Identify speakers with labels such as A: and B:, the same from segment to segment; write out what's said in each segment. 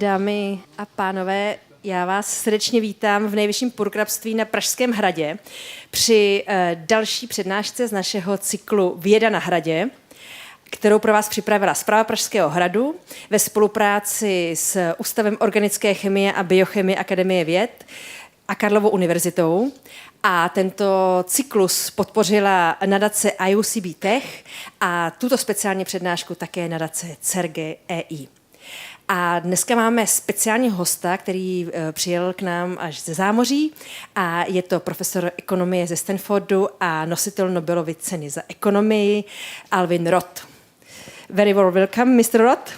A: Dámy a pánové, já vás srdečně vítám v nejvyšším purkrabství na Pražském hradě při další přednášce z našeho cyklu Věda na hradě, kterou pro vás připravila Správa Pražského hradu ve spolupráci s Ústavem organické chemie a biochemie Akademie věd a Karlovou univerzitou. A tento cyklus podpořila nadace IUCB Tech a tuto speciální přednášku také nadace CERGE EI. A dneska máme speciálního hosta, který přijel k nám až ze zámoří a je to profesor ekonomie ze Stanfordu a nositel Nobelovy ceny za ekonomii Alvin Roth. Very well welcome, Mr. Roth.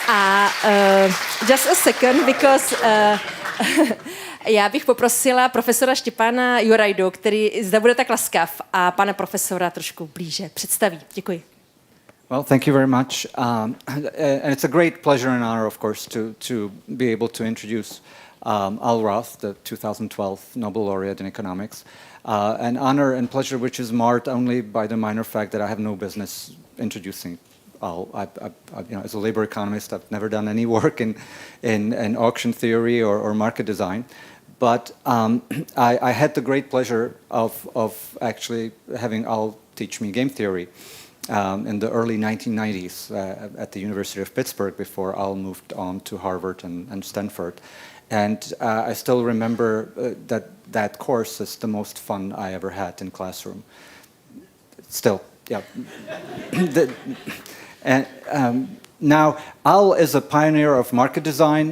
A: A just a second, because já bych poprosila profesora Štěpána Jurajdu, který zde bude tak laskav a pana profesora trošku blíže představí. Děkuji.
B: Well, thank you very much. And it's a great pleasure and honor, of course, to be able to introduce Al Roth, the 2012 Nobel laureate in economics. An honor and pleasure which is marred only by the minor fact that I have no business introducing Al. As a labor economist, I've never done any work in auction theory or market design. But I had the great pleasure of actually having Al teach me game theory in the early 1990s at the University of Pittsburgh before Al moved on to Harvard and Stanford. And I still remember that course is the most fun I ever had in classroom. Still, yeah. Now, Al is a pioneer of market design,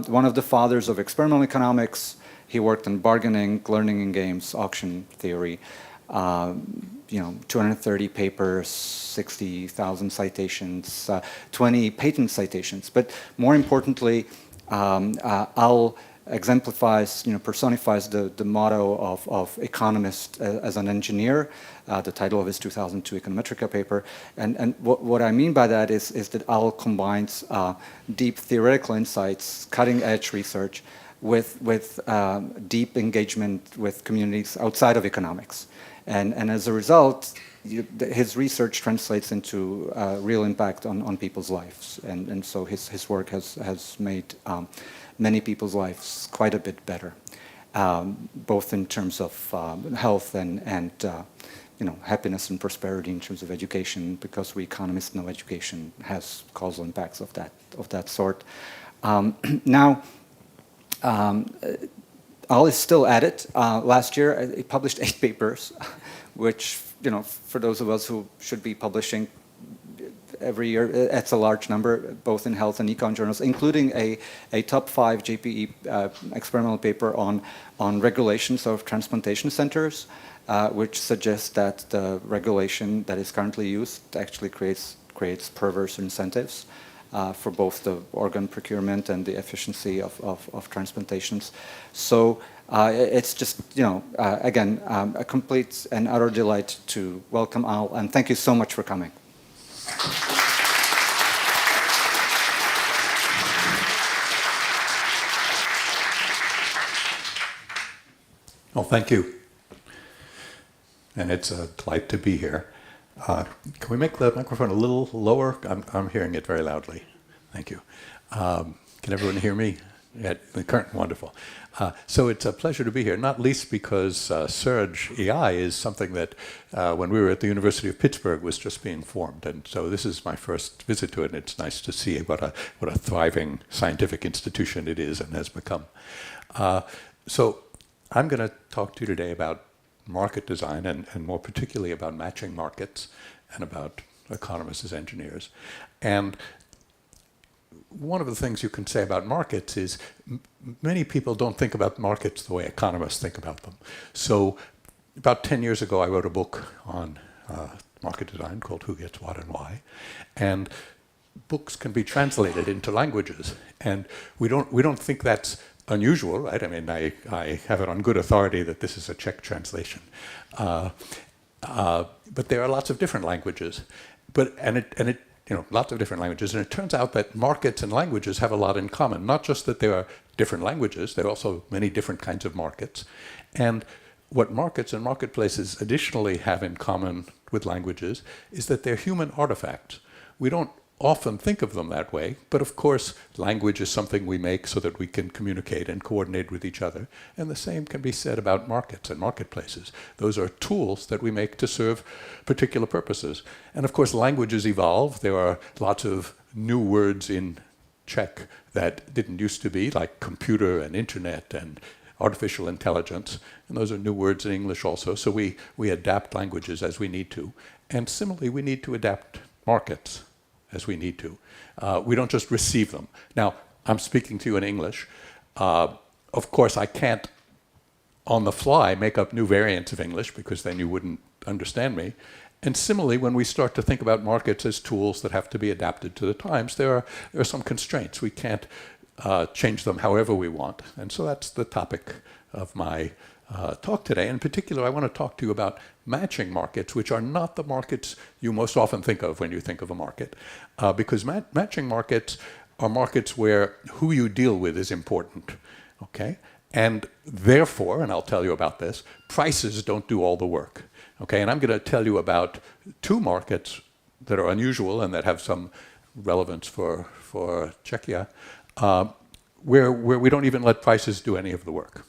B: one of the fathers of experimental economics. He worked in bargaining, learning in games, auction theory. 230 papers, 60,000 citations, 20 patent citations. But more importantly, Al exemplifies, personifies the motto of economist as an engineer, the title of his 2002 Econometrica paper. And what I mean by that is that Al combines deep theoretical insights, cutting-edge research, with deep engagement with communities outside of economics. And as a result, his research translates into real impact on people's lives. And so his work has made many people's lives quite a bit better, both in terms of health and happiness and prosperity in terms of education, because we economists know education has causal impacts of that sort. Now, Al is still at it. Last year, he published 8 papers, which, for those of us who should be publishing every year, it's a large number, both in health and econ journals, including a top 5 JPE experimental paper on regulations of transplantation centers, which suggests that the regulation that is currently used actually creates perverse incentives for both the organ procurement and the efficiency of transplantations. So it's just, again, a complete and utter delight to welcome Al, and thank you so much for coming.
C: Well, thank you. And it's a delight to be here. Can we make the microphone a little lower? I'm hearing it very loudly. Thank you. Can everyone hear me? Yeah, wonderful. So it's a pleasure to be here, not least because Surge AI is something that when we were at the University of Pittsburgh was just being formed. And so this is my first visit to it, and it's nice to see what a thriving scientific institution it is and has become. So I'm going to talk to you today about market design and more particularly about matching markets and about economists as engineers. And one of the things you can say about markets is many people don't think about markets the way economists think about them. So about 10 years ago, I wrote a book on market design called Who Gets What and Why. And books can be translated into languages. And we don't think that's unusual, right? I mean, I have it on good authority that this is a Czech translation. But there are lots of different languages. Lots of different languages. And it turns out that markets and languages have a lot in common. Not just that there are different languages, there are also many different kinds of markets. And what markets and marketplaces additionally have in common with languages is that they're human artifacts. We don't often think of them that way, but of course language is something we make so that we can communicate and coordinate with each other, and the same can be said about markets and marketplaces. Those are tools that we make to serve particular purposes. And of course languages evolve. There are lots of new words in Czech that didn't used to be, like computer and internet and artificial intelligence, and those are new words in English also, so we adapt languages as we need to. And similarly, we need to adapt markets as we need to. We don't just receive them. Now, I'm speaking to you in English. Of course, I can't, on the fly, make up new variants of English, because then you wouldn't understand me. And similarly, when we start to think about markets as tools that have to be adapted to the times, there are some constraints. We can't change them however we want. And so that's the topic of my talk today. In particular, I want to talk to you about matching markets, which are not the markets you most often think of when you think of a market, because matching markets are markets where who you deal with is important, okay? And therefore, and I'll tell you about this, prices don't do all the work, okay? And I'm going to tell you about two markets that are unusual and that have some relevance for Czechia, where we don't even let prices do any of the work.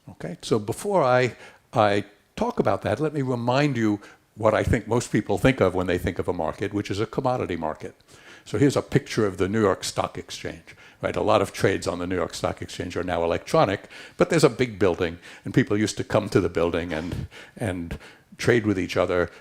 C: Okay, so before I talk about that, let me remind you what I think most people think of when they think of a market, which is a commodity market. So here's a picture of the New York Stock Exchange, right? A lot of trades on the New York Stock Exchange are now electronic, but there's a big building, and people used to come to the building and trade with each other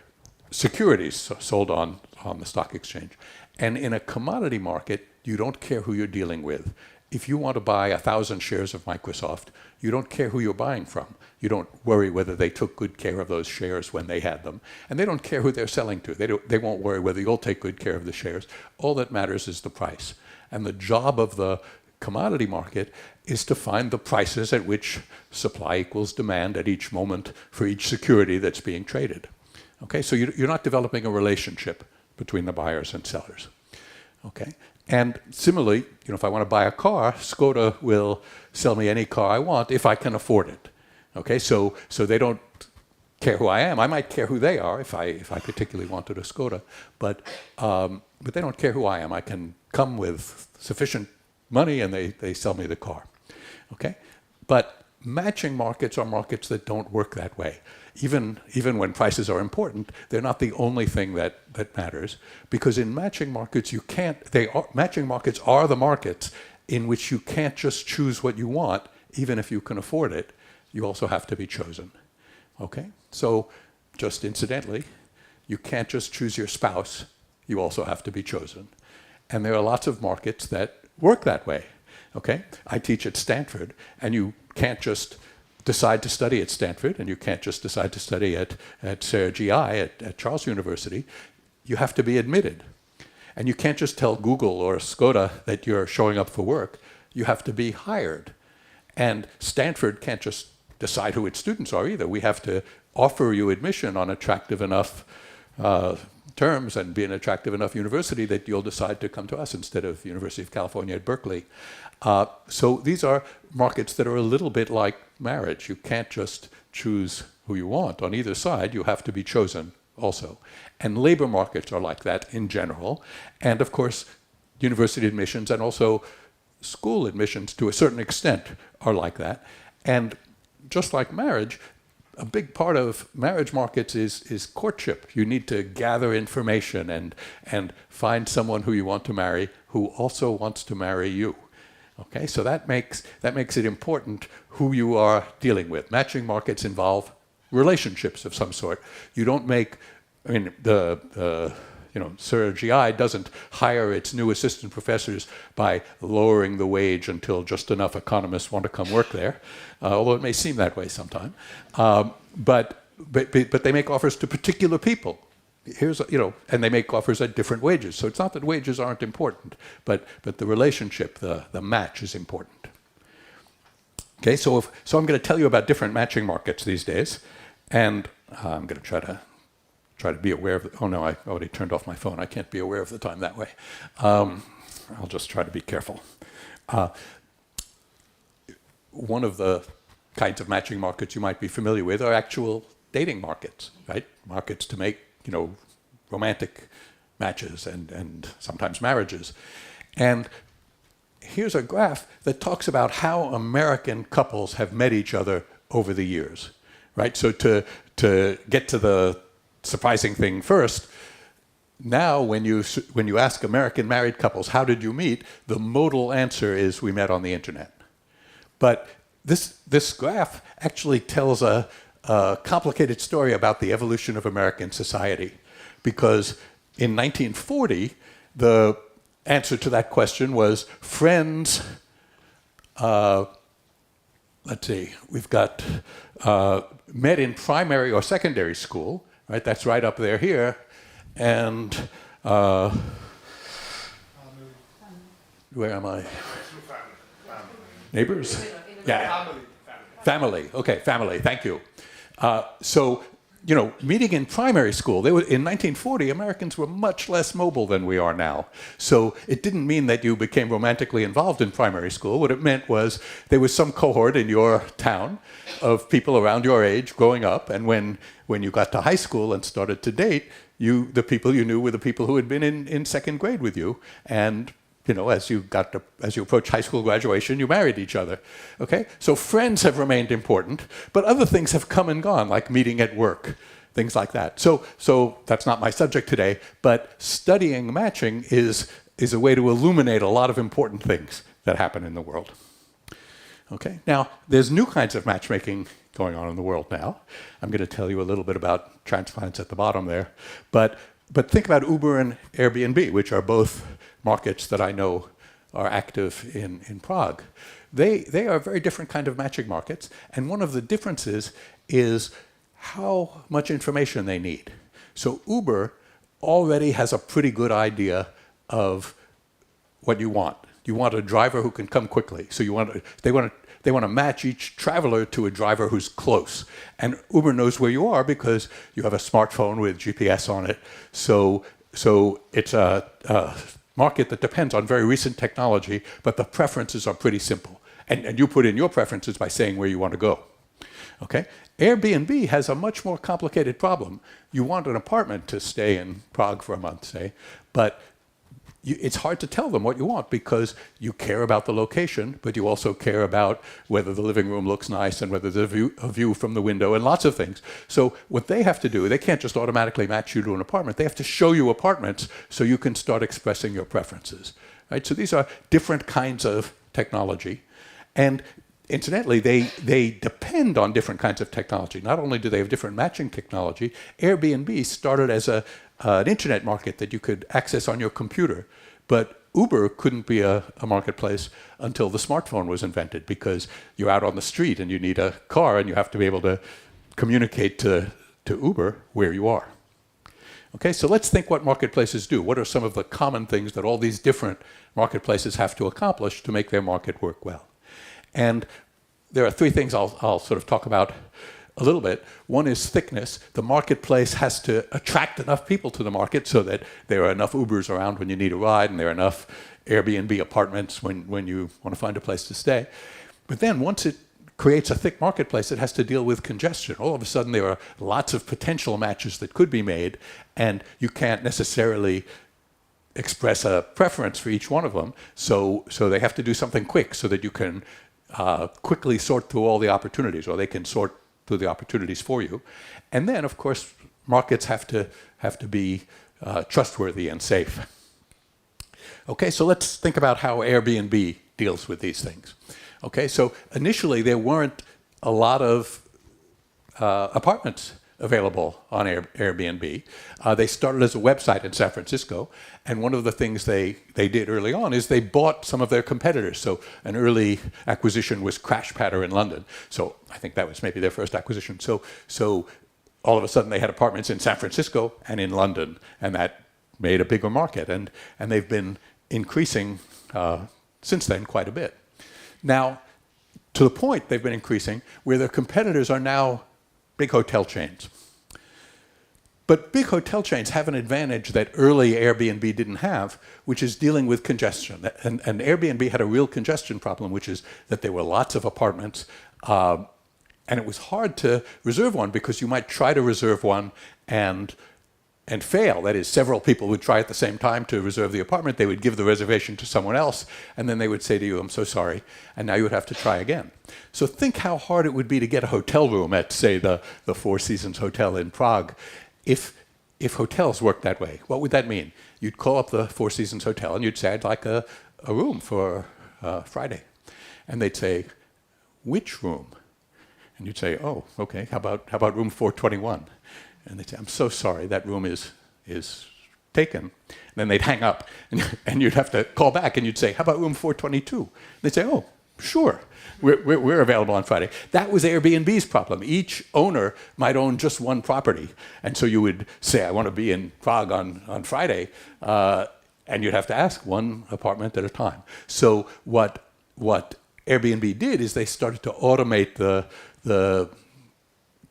C: securities sold on the stock exchange. And in a commodity market, you don't care who you're dealing with. If you want to buy 1,000 shares of Microsoft, you don't care who you're buying from. You don't worry whether they took good care of those shares when they had them. And they don't care who they're selling to. They won't worry whether you'll take good care of the shares. All that matters is the price. And the job of the commodity market is to find the prices at which supply equals demand at each moment for each security that's being traded. Okay, so you're not developing a relationship between the buyers and sellers. Okay. And similarly, if I want to buy a car, Skoda will sell me any car I want if I can afford it. Okay, so they don't care who I am. I might care who they are if I particularly wanted a Skoda, but they don't care who I am. I can come with sufficient money and they sell me the car. Okay, but matching markets are markets that don't work that way. Even when prices are important, they're not the only thing that matters, because in matching markets matching markets are the markets in which you can't just choose what you want, even if you can afford it. You also have to be chosen. Okay? So just incidentally, you can't just choose your spouse, you also have to be chosen. And there are lots of markets that work that way. Okay? I teach at Stanford, and you can't just decide to study at Stanford, and you can't just decide to study at CERGI, at Charles University. You have to be admitted. And you can't just tell Google or Skoda that you're showing up for work. You have to be hired. And Stanford can't just decide who its students are either. We have to offer you admission on attractive enough terms and be an attractive enough university that you'll decide to come to us instead of University of California at Berkeley. So these are markets that are a little bit like marriage. You can't just choose who you want. On either side, you have to be chosen also. And labor markets are like that in general. And of course, university admissions and also school admissions to a certain extent are like that. And just like marriage, a big part of marriage markets is courtship. You need to gather information and find someone who you want to marry who also wants to marry you. Okay, so that makes it important who you are dealing with. Matching markets involve relationships of some sort. You don't make, CERGI doesn't hire its new assistant professors by lowering the wage until just enough economists want to come work there, although it may seem that way sometime. But they make offers to particular people. And they make offers at different wages. So it's not that wages aren't important, but the relationship, the match is important. Okay, so I'm going to tell you about different matching markets these days, and I'm going to try to be aware of oh no, I already turned off my phone. I can't be aware of the time that way. I'll just try to be careful. One of the kinds of matching markets you might be familiar with are actual dating markets, right? Markets to make, romantic matches and sometimes marriages. And here's a graph that talks about how American couples have met each other over the years, right? So to get to the surprising thing first, now when you ask American married couples, how did you meet? The modal answer is we met on the internet. But this graph actually tells a complicated story about the evolution of American society, because in 1940, the answer to that question was friends. Let's see, we've got met in primary or secondary school, right? That's right up there here. And where am I? Neighbors? Yeah. Family. Okay, family. Thank you. So, meeting in primary school, in 1940, Americans were much less mobile than we are now. So it didn't mean that you became romantically involved in primary school. What it meant was there was some cohort in your town of people around your age growing up, and when you got to high school and started to date, the people you knew were the people who had been in second grade with you. And as you approach high school graduation, you married each other. Okay? So friends have remained important, but other things have come and gone, like meeting at work, things like that. So that's not my subject today, but studying matching is a way to illuminate a lot of important things that happen in the world. Okay? Now, there's new kinds of matchmaking going on in the world now. I'm going to tell you a little bit about transplants at the bottom there. But think about Uber and Airbnb, which are both markets that I know are active in Prague. They are very different kind of matching markets, and one of the differences is how much information they need. So Uber already has a pretty good idea of what you want. You want a driver who can come quickly. So they want to match each traveler to a driver who's close. And Uber knows where you are because you have a smartphone with GPS on it. So it's a market that depends on very recent technology, but the preferences are pretty simple. And you put in your preferences by saying where you want to go. Okay? Airbnb has a much more complicated problem. You want an apartment to stay in Prague for a month, say, but it's hard to tell them what you want because you care about the location, but you also care about whether the living room looks nice and whether there's a view from the window and lots of things. So what they have to do, they can't just automatically match you to an apartment. They have to show you apartments so you can start expressing your preferences. Right? So these are different kinds of technology. And incidentally, they depend on different kinds of technology. Not only do they have different matching technology, Airbnb started as an internet market that you could access on your computer. But Uber couldn't be a marketplace until the smartphone was invented because you're out on the street and you need a car and you have to be able to communicate to Uber where you are. Okay, so let's think what marketplaces do. What are some of the common things that all these different marketplaces have to accomplish to make their market work well? And there are three things I'll sort of talk about a little bit. One is thickness. The marketplace has to attract enough people to the market so that there are enough Ubers around when you need a ride and there are enough Airbnb apartments when you want to find a place to stay. But then once it creates a thick marketplace, it has to deal with congestion. All of a sudden there are lots of potential matches that could be made, and you can't necessarily express a preference for each one of them. So they have to do something quick so that you can quickly sort through all the opportunities, or they can sort through the opportunities for you. And then, of course, markets have to be trustworthy and safe. Okay, so let's think about how Airbnb deals with these things. Okay, so initially there weren't a lot of apartments available on Airbnb. They started as a website in San Francisco, and one of the things they did early on is they bought some of their competitors. So an early acquisition was Crashpatter in London. So I think that was maybe their first acquisition. So all of a sudden they had apartments in San Francisco and in London, and that made a bigger market. And they've been increasing since then quite a bit. Now, to the point they've been increasing where their competitors are now big hotel chains. But big hotel chains have an advantage that early Airbnb didn't have, which is dealing with congestion. And Airbnb had a real congestion problem, which is that there were lots of apartments, And it was hard to reserve one because you might try to reserve one and fail. That is, several people would try at the same time to reserve the apartment. They would give the reservation to someone else, and then they would say to you, I'm so sorry, and now you would have to try again. So think how hard it would be to get a hotel room at, say, the Four Seasons Hotel in Prague. If hotels worked that way, what would that mean? You'd call up the Four Seasons Hotel, and you'd say, I'd like a room for Friday. And they'd say, which room? And you'd say, oh, okay, how about room 421? And they'd say, I'm so sorry, that room is taken. And then they'd hang up, and you'd have to call back, and you'd say, how about room 422? And they'd say, oh, sure, we're available on Friday. That was Airbnb's problem. Each owner might own just one property. And so you would say, I want to be in Prague on Friday, and you'd have to ask one apartment at a time. So what Airbnb did is they started to automate the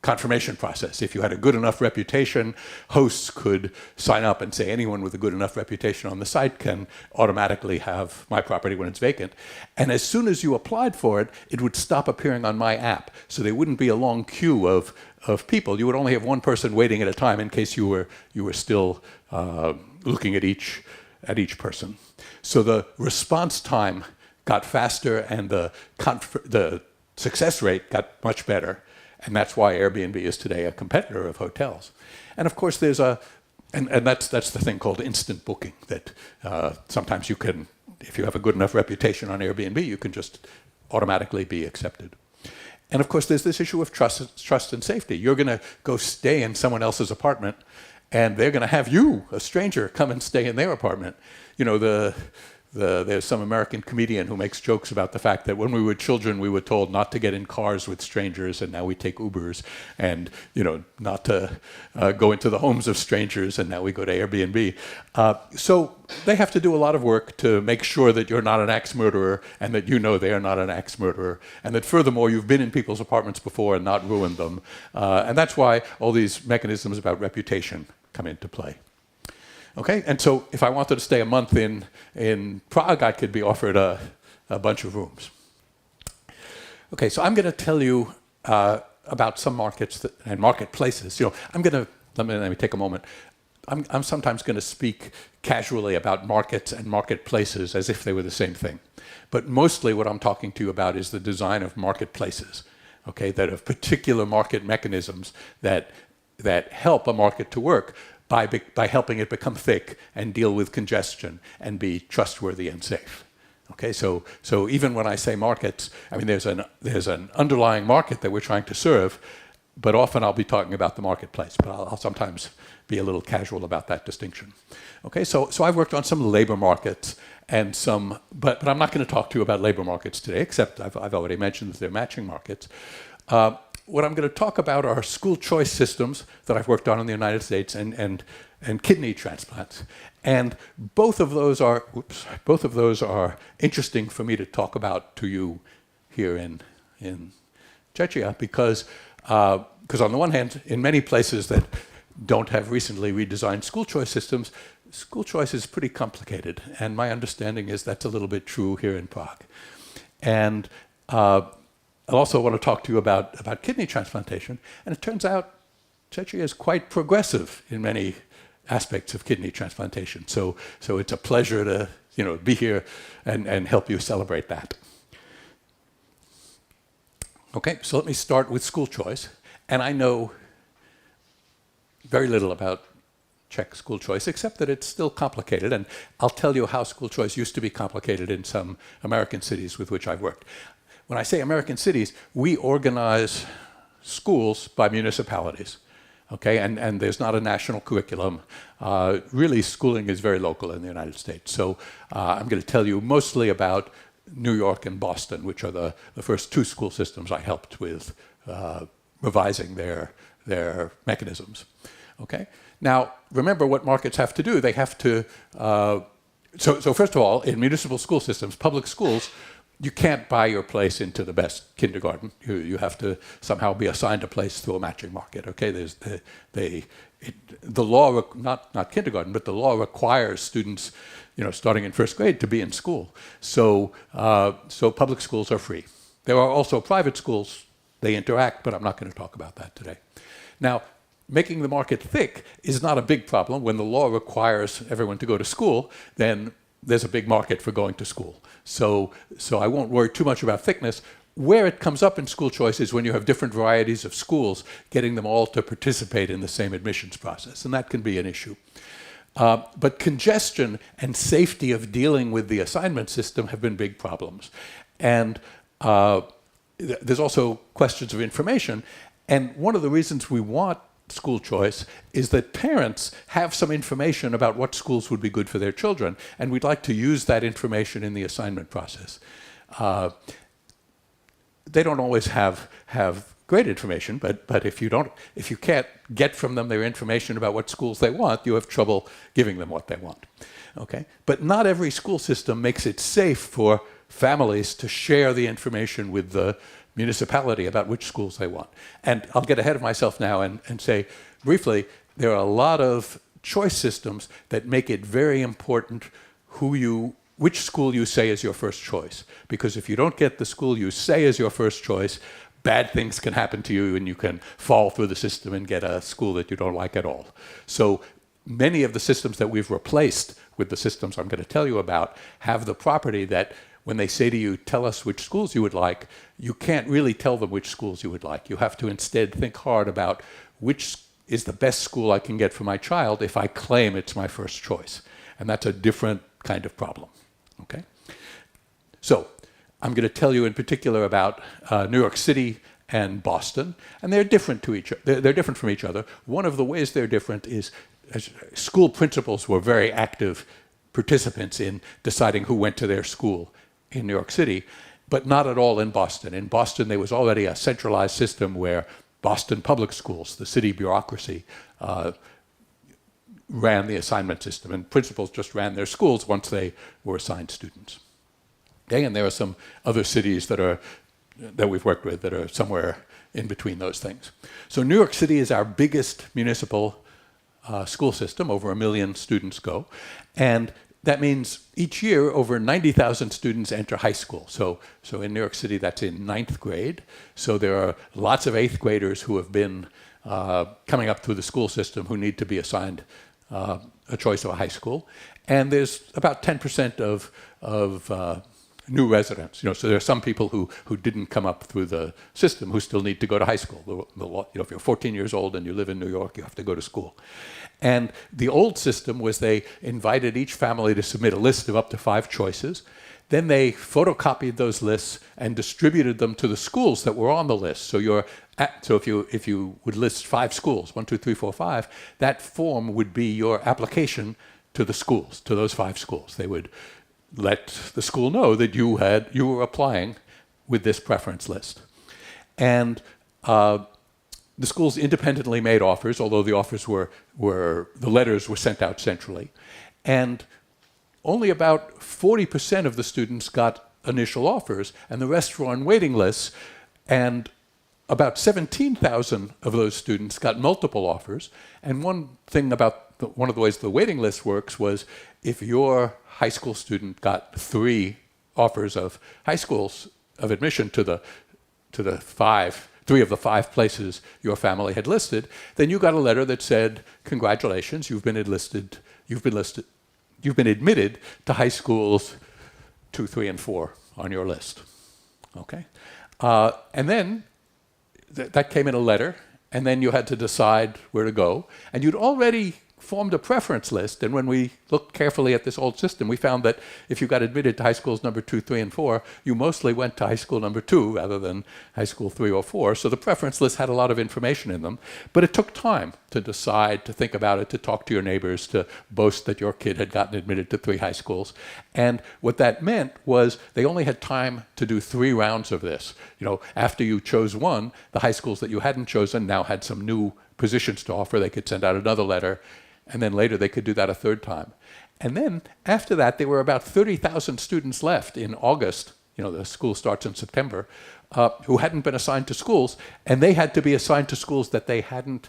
C: confirmation process. If you had a good enough reputation, hosts could sign up and say anyone with a good enough reputation on the site can automatically have my property when it's vacant. And as soon as you applied for it, it would stop appearing on my app. So there wouldn't be a long queue of people. You would only have one person waiting at a time in case you were still looking at each person. So the response time got faster and the success rate got much better. And that's why Airbnb is today a competitor of hotels. And of course, there's and that's the thing called instant booking, that sometimes you can, if you have a good enough reputation on Airbnb, you can just automatically be accepted. And of course, there's this issue of trust and safety. You're going to go stay in someone else's apartment, and they're going to have you, a stranger, come and stay in their apartment. You know, there's some American comedian who makes jokes about the fact that when we were children, we were told not to get in cars with strangers, and now we take Ubers, and not to go into the homes of strangers, and now we go to Airbnb. So they have to do a lot of work to make sure that you're not an axe murderer, and that they are not an axe murderer, and that furthermore you've been in people's apartments before and not ruined them. And that's why all these mechanisms about reputation come into play. Okay, and so if I wanted to stay a month in Prague, I could be offered a bunch of rooms. Okay, so I'm going to tell you about some markets and marketplaces. Let me take a moment. I'm sometimes going to speak casually about markets and marketplaces as if they were the same thing. But mostly what I'm talking to you about is the design of marketplaces, okay, that have particular market mechanisms that help a market to work by helping it become thick and deal with congestion and be trustworthy and safe. Okay, so even when I say markets, I mean there's an underlying market that we're trying to serve, but often I'll be talking about the marketplace, but I'll sometimes be a little casual about that distinction. Okay, so I've worked on some labor markets and but I'm not going to talk to you about labor markets today, except I've already mentioned that they're matching markets. What I'm going to talk about are school choice systems that I've worked on in the United States and kidney transplants. And both of those are interesting for me to talk about to you here in Czechia because on the one hand, in many places that don't have recently redesigned school choice systems, school choice is pretty complicated. And my understanding is that's a little bit true here in Prague. And I also want to talk to you about kidney transplantation, and it turns out Czechia is quite progressive in many aspects of kidney transplantation. So it's a pleasure to be here and help you celebrate that. Okay, so let me start with school choice, and I know very little about Czech school choice, except that it's still complicated, and I'll tell you how school choice used to be complicated in some American cities with which I've worked. When I say American cities, we organize schools by municipalities, okay? And there's not a national curriculum. Really, schooling is very local in the United States. So I'm going to tell you mostly about New York and Boston, which are the first two school systems I helped with revising their mechanisms, okay? Now, remember what markets have to do. They have to, so first of all, in municipal school systems, public schools, you can't buy your place into the best kindergarten. You have to somehow be assigned a place through a matching market. Okay, there's the law, not kindergarten, but the law requires students, starting in first grade, to be in school. So public schools are free. There are also private schools they interact, but I'm not going to talk about that today. Now, making the market thick is not a big problem. When the law requires everyone to go to school, then there's a big market for going to school. So I won't worry too much about thickness. Where it comes up in school choice is when you have different varieties of schools, getting them all to participate in the same admissions process, and that can be an issue. But congestion and safety of dealing with the assignment system have been big problems. And there's also questions of information. And one of the reasons we want school choice is that parents have some information about what schools would be good for their children, and we'd like to use that information in the assignment process. They don't always have great information, but if you can't get from them their information about what schools they want, you have trouble giving them what they want. Okay? But not every school system makes it safe for families to share the information with the municipality about which schools they want. And I'll get ahead of myself now and say briefly, there are a lot of choice systems that make it very important which school you say is your first choice. Because if you don't get the school you say is your first choice, bad things can happen to you and you can fall through the system and get a school that you don't like at all. So many of the systems that we've replaced with the systems I'm going to tell you about have the property that when they say to you, tell us which schools you would like, you can't really tell them which schools you would like. You have to instead think hard about which is the best school I can get for my child if I claim it's my first choice. And that's a different kind of problem. Okay? So I'm going to tell you in particular about New York City and Boston, and they're different they're different from each other. One of the ways they're different is school principals were very active participants in deciding who went to their school in New York City, but not at all in Boston. In Boston, there was already a centralized system where Boston Public Schools, the city bureaucracy, ran the assignment system, and principals just ran their schools once they were assigned students. Okay, and there are some other cities that we've worked with that are somewhere in between those things. So New York City is our biggest municipal school system. Over 1 million students go. And that means each year over 90,000 students enter high school. So in New York City, that's in 9th grade. So there are lots of 8th graders who have been coming up through the school system who need to be assigned a choice of a high school. And there's about 10% of new residents. So there are some people who didn't come up through the system who still need to go to high school. If you're 14 years old and you live in New York, you have to go to school. And the old system was they invited each family to submit a list of up to 5 choices. Then they photocopied those lists and distributed them to the schools that were on the list. So if you would list 5 schools, 1, 2, 3, 4, 5, that form would be your application to the schools, to those 5 schools. They would let the school know that you were applying with this preference list. And the schools independently made offers, although the offers the letters were sent out centrally. And only about 40% of the students got initial offers, and the rest were on waiting lists. And about 17,000 of those students got multiple offers. And one of the ways the waiting list works was if your high school student got 3 offers of high schools of admission to the 3 of the 5 places your family had listed, then you got a letter that said, congratulations, you've been admitted to high schools 2, 3, and 4 on your list. Okay? And then that came in a letter, and then you had to decide where to go. And you'd already formed a preference list, and when we looked carefully at this old system, we found that if you got admitted to high schools number 2, 3, and 4, you mostly went to high school number 2 rather than high school 3 or 4. So the preference list had a lot of information in them, but it took time to decide, to think about it, to talk to your neighbors, to boast that your kid had gotten admitted to 3 high schools. And what that meant was they only had time to do 3 rounds of this. After you chose one, the high schools that you hadn't chosen now had some new positions to offer. They could send out another letter. And then later they could do that a 3rd time. And then after that, there were about 30,000 students left in August, the school starts in September, who hadn't been assigned to schools, and they had to be assigned to schools that they hadn't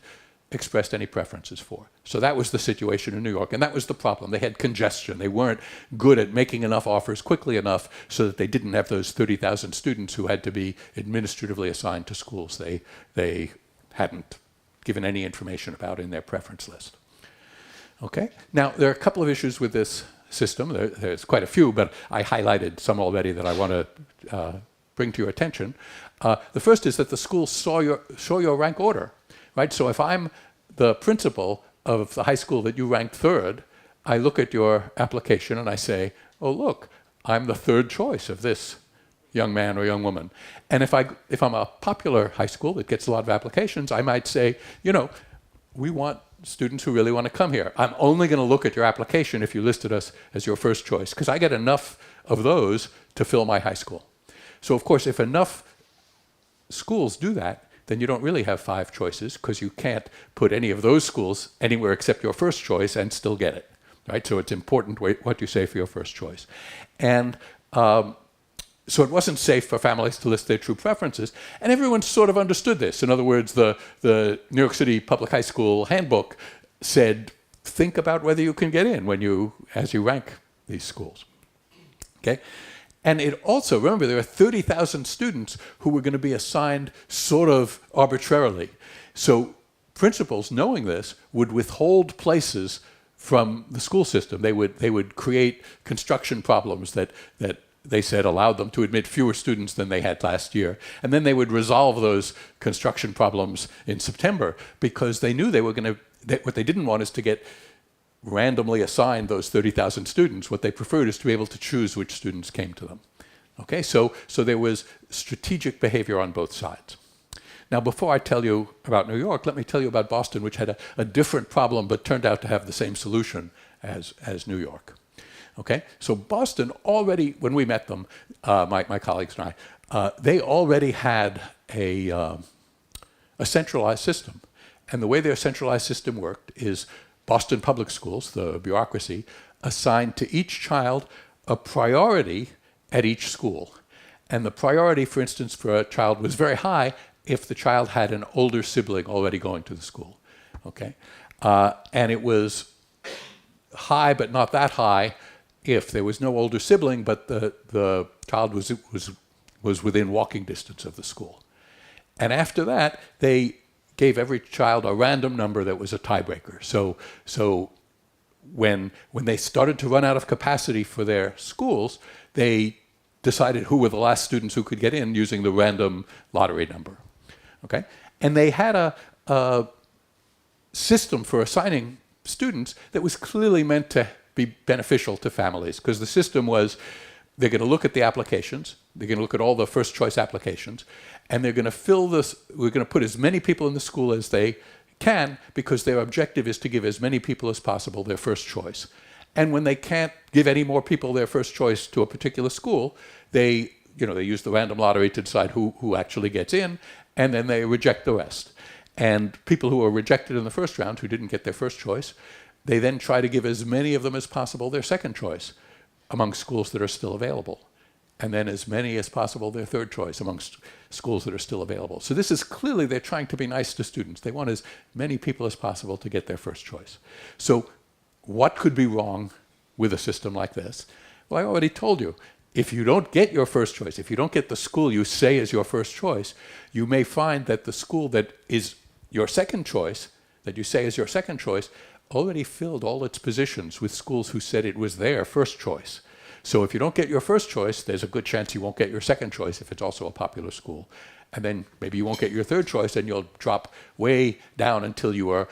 C: expressed any preferences for. So that was the situation in New York, and that was the problem. They had congestion. They weren't good at making enough offers quickly enough so that they didn't have those 30,000 students who had to be administratively assigned to schools they hadn't given any information about in their preference list. Okay? Now, there are a couple of issues with this system. There's quite a few, but I highlighted some already that I want to bring to your attention. The first is that the schools show your rank order, right? So if I'm the principal of the high school that you ranked third, I look at your application and I say, oh, look, I'm the third choice of this young man or young woman. And if I'm a popular high school that gets a lot of applications, I might say, we want students who really want to come here. I'm only going to look at your application if you listed us as your first choice, because I get enough of those to fill my high school. So of course, if enough schools do that, then you don't really have 5 choices, because you can't put any of those schools anywhere except your first choice and still get it, right? So it's important what you say for your first choice. And so it wasn't safe for families to list their true preferences, and everyone sort of understood this. In other words, the New York City Public High School handbook said, think about whether you can get in as you rank these schools. Okay? And it also, remember, there are 30,000 students who were going to be assigned sort of arbitrarily. So principals, knowing this, would withhold places from the school system. They would create construction problems that they said allowed them to admit fewer students than they had last year. And then they would resolve those construction problems in September, because they knew what they didn't want is to get randomly assigned those 30,000 students. What they preferred is to be able to choose which students came to them. Okay, so there was strategic behavior on both sides. Now, before I tell you about New York, let me tell you about Boston, which had a different problem but turned out to have the same solution as New York. Okay, so Boston already, when we met them, my colleagues and I, they already had a centralized system. And the way their centralized system worked is Boston Public Schools, the bureaucracy, assigned to each child a priority at each school. And the priority, for instance, for a child was very high if the child had an older sibling already going to the school. Okay, and it was high but not that high if there was no older sibling, but the child was within walking distance of the school. And after that, they gave every child a random number that was a tiebreaker. So when they started to run out of capacity for their schools, they decided who were the last students who could get in using the random lottery number. Okay? And they had a system for assigning students that was clearly meant to be beneficial to families, because the system was, they're going to look at the applications, they're going to look at all the first choice applications, and they're going to we're going to put as many people in the school as they can, because their objective is to give as many people as possible their first choice. And when they can't give any more people their first choice to a particular school, they use the random lottery to decide who actually gets in, and then they reject the rest. And people who are rejected in the first round, who didn't get their first choice, they then try to give as many of them as possible their second choice among schools that are still available. And then as many as possible their third choice amongst schools that are still available. So this is clearly, they're trying to be nice to students. They want as many people as possible to get their first choice. So what could be wrong with a system like this? Well, I already told you, if you don't get your first choice, if you don't get the school you say is your first choice, you may find that the school that is your second choice, that you say is your second choice, already filled all its positions with schools who said it was their first choice. So if you don't get your first choice, there's a good chance you won't get your second choice if it's also a popular school. And then maybe you won't get your third choice, and you'll drop way down until you are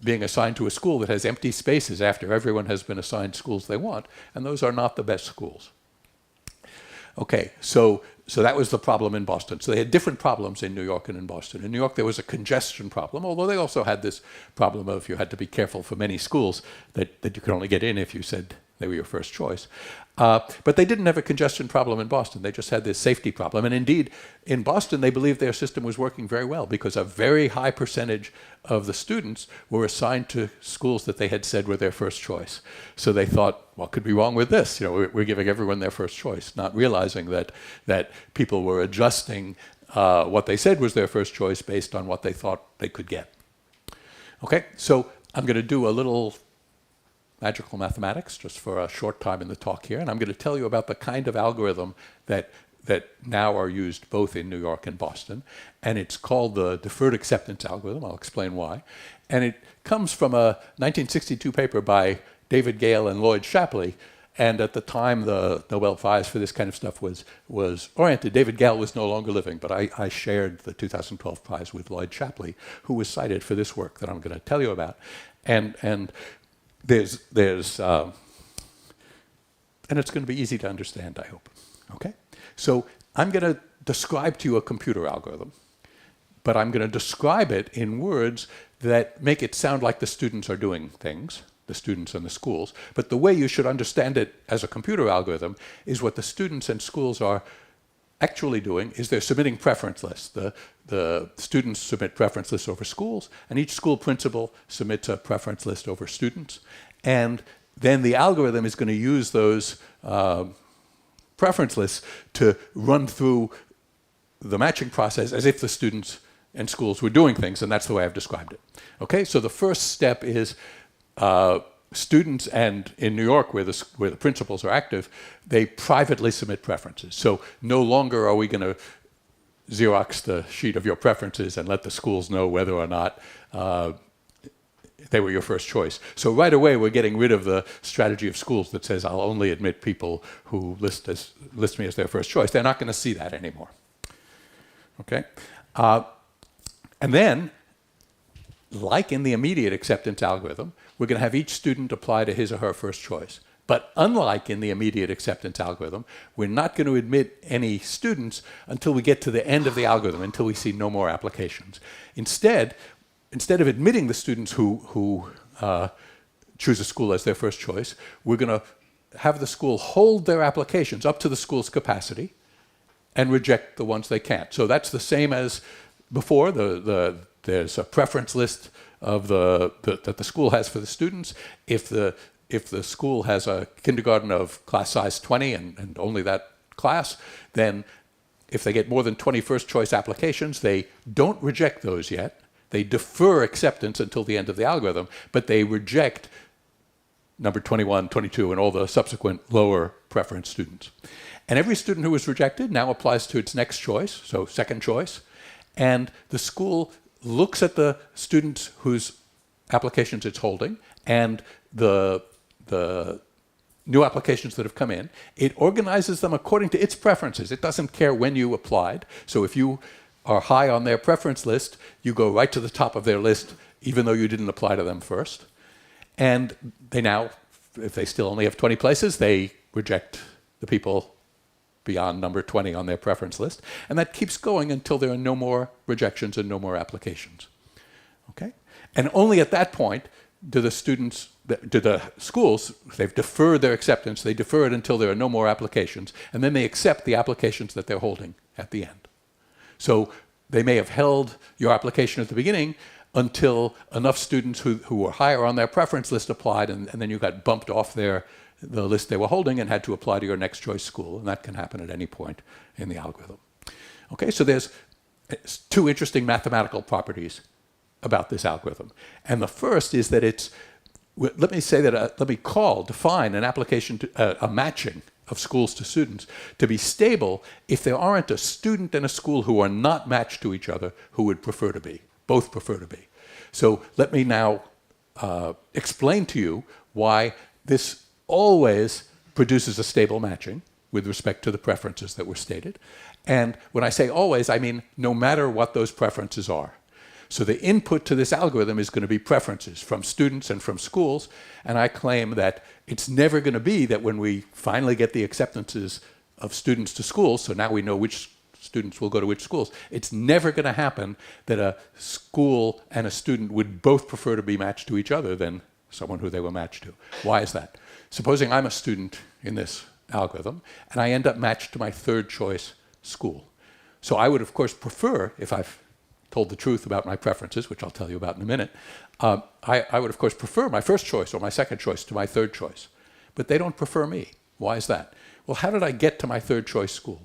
C: being assigned to a school that has empty spaces after everyone has been assigned schools they want, and those are not the best schools. Okay, so that was the problem in Boston. So they had different problems in New York and in Boston. In New York, there was a congestion problem, although they also had this problem of you had to be careful for many schools that you could only get in if you said they were your first choice. But they didn't have a congestion problem in Boston. They just had this safety problem. And indeed, in Boston, they believed their system was working very well, because a very high percentage of the students were assigned to schools that they had said were their first choice. So they thought, what could be wrong with this? We're giving everyone their first choice, not realizing that people were adjusting what they said was their first choice based on what they thought they could get. Okay, so I'm going to do a little magical mathematics just for a short time in the talk here, and I'm going to tell you about the kind of algorithm that now are used both in New York and Boston, and it's called the deferred acceptance algorithm. I'll explain why. And it comes from a 1962 paper by David Gale and Lloyd Shapleym, and at the time the Nobel Prize for this kind of stuff was oriented. David Gale was no longer living, but I shared the 2012 prize with Lloyd Shapleym, who was cited for this work that I'm going to tell you about. And there's and it's going to be easy to understand, I hope. Okay? So I'm going to describe to you a computer algorithm, but I'm going to describe it in words that make it sound like the students are doing things, the students and the schools. But the way you should understand it as a computer algorithm is what the students and schools are actually doing is they're submitting preference lists. The students submit preference lists over schools, and each school principal submits a preference list over students. And then the algorithm is going to use those preference lists to run through the matching process as if the students and schools were doing things, and that's the way I've described it. Okay, so the first step is students, and in New York, where the principals are active, they privately submit preferences. So no longer are we going to Xerox the sheet of your preferences and let the schools know whether or not they were your first choice. So right away, we're getting rid of the strategy of schools that says, I'll only admit people who list me as their first choice. They're not going to see that anymore. Okay? And then, like in the immediate acceptance algorithm, we're going to have each student apply to his or her first choice. But unlike in the immediate acceptance algorithm, we're not going to admit any students until we get to the end of the algorithm, until we see no more applications. Instead of admitting the students who choose a school as their first choice, we're going to have the school hold their applications up to the school's capacity and reject the ones they can't. So that's the same as before. There's a preference list of that the school has for the students. If the school has a kindergarten of class size 20 and only that class, then if they get more than 20 first choice applications, they don't reject those yet. They defer acceptance until the end of the algorithm, but they reject number 21, 22, and all the subsequent lower preference students. And every student who is rejected now applies to its next choice, so second choice, and the school looks at the students whose applications it's holding and the new applications that have come in. It organizes them according to its preferences. It doesn't care when you applied. So if you are high on their preference list, you go right to the top of their list, even though you didn't apply to them first. And they now, if they still only have 20 places, they reject the people beyond number 20 on their preference list. And that keeps going until there are no more rejections and no more applications. Okay? And only at that point do the schools, they've deferred their acceptance, they defer it until there are no more applications, and then they accept the applications that they're holding at the end. So they may have held your application at the beginning until enough students who were higher on their preference list applied, and then you got bumped off the list they were holding and had to apply to your next choice school, and that can happen at any point in the algorithm. Okay, so there's two interesting mathematical properties about this algorithm. And the first is that let me define an application, a matching of schools to students to be stable if there aren't a student and a school who are not matched to each other who would prefer to be, both prefer to be. So let me now explain to you why this always produces a stable matching with respect to the preferences that were stated. And when I say always, I mean no matter what those preferences are. So the input to this algorithm is going to be preferences from students and from schools, and I claim that it's never going to be that when we finally get the acceptances of students to schools, so now we know which students will go to which schools, it's never going to happen that a school and a student would both prefer to be matched to each other than someone who they were matched to. Why is that? Supposing I'm a student in this algorithm, and I end up matched to my third choice school. So I would, of course, prefer, if I've told the truth about my preferences, which I'll tell you about in a minute, I would, of course, prefer my first choice or my second choice to my third choice. But they don't prefer me. Why is that? Well, how did I get to my third choice school?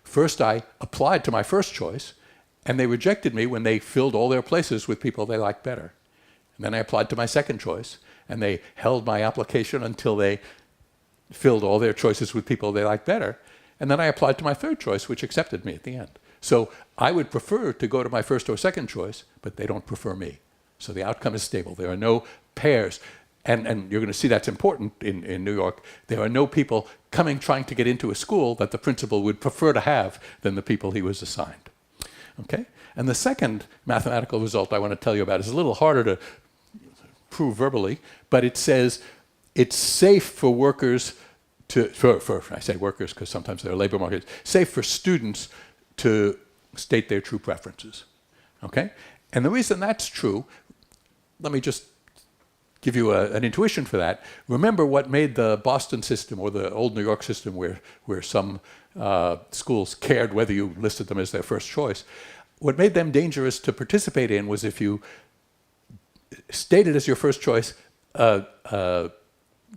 C: First, I applied to my first choice, and they rejected me when they filled all their places with people they liked better. And then I applied to my second choice, and they held my application until they filled all their choices with people they liked better. And then I applied to my third choice, which accepted me at the end. So I would prefer to go to my first or second choice, but they don't prefer me. So the outcome is stable. There are no pairs. And you're going to see that's important in New York. There are no people coming trying to get into a school that the principal would prefer to have than the people he was assigned. Okay? And the second mathematical result I want to tell you about is a little harder to prove verbally, but it says it's safe for workers to, I say workers because sometimes they're labor markets, safe for students to state their true preferences. Okay? And the reason that's true, let me just give you an intuition for that. Remember what made the Boston system or the old New York system where some schools cared whether you listed them as their first choice. What made them dangerous to participate in was if you stated as your first choice a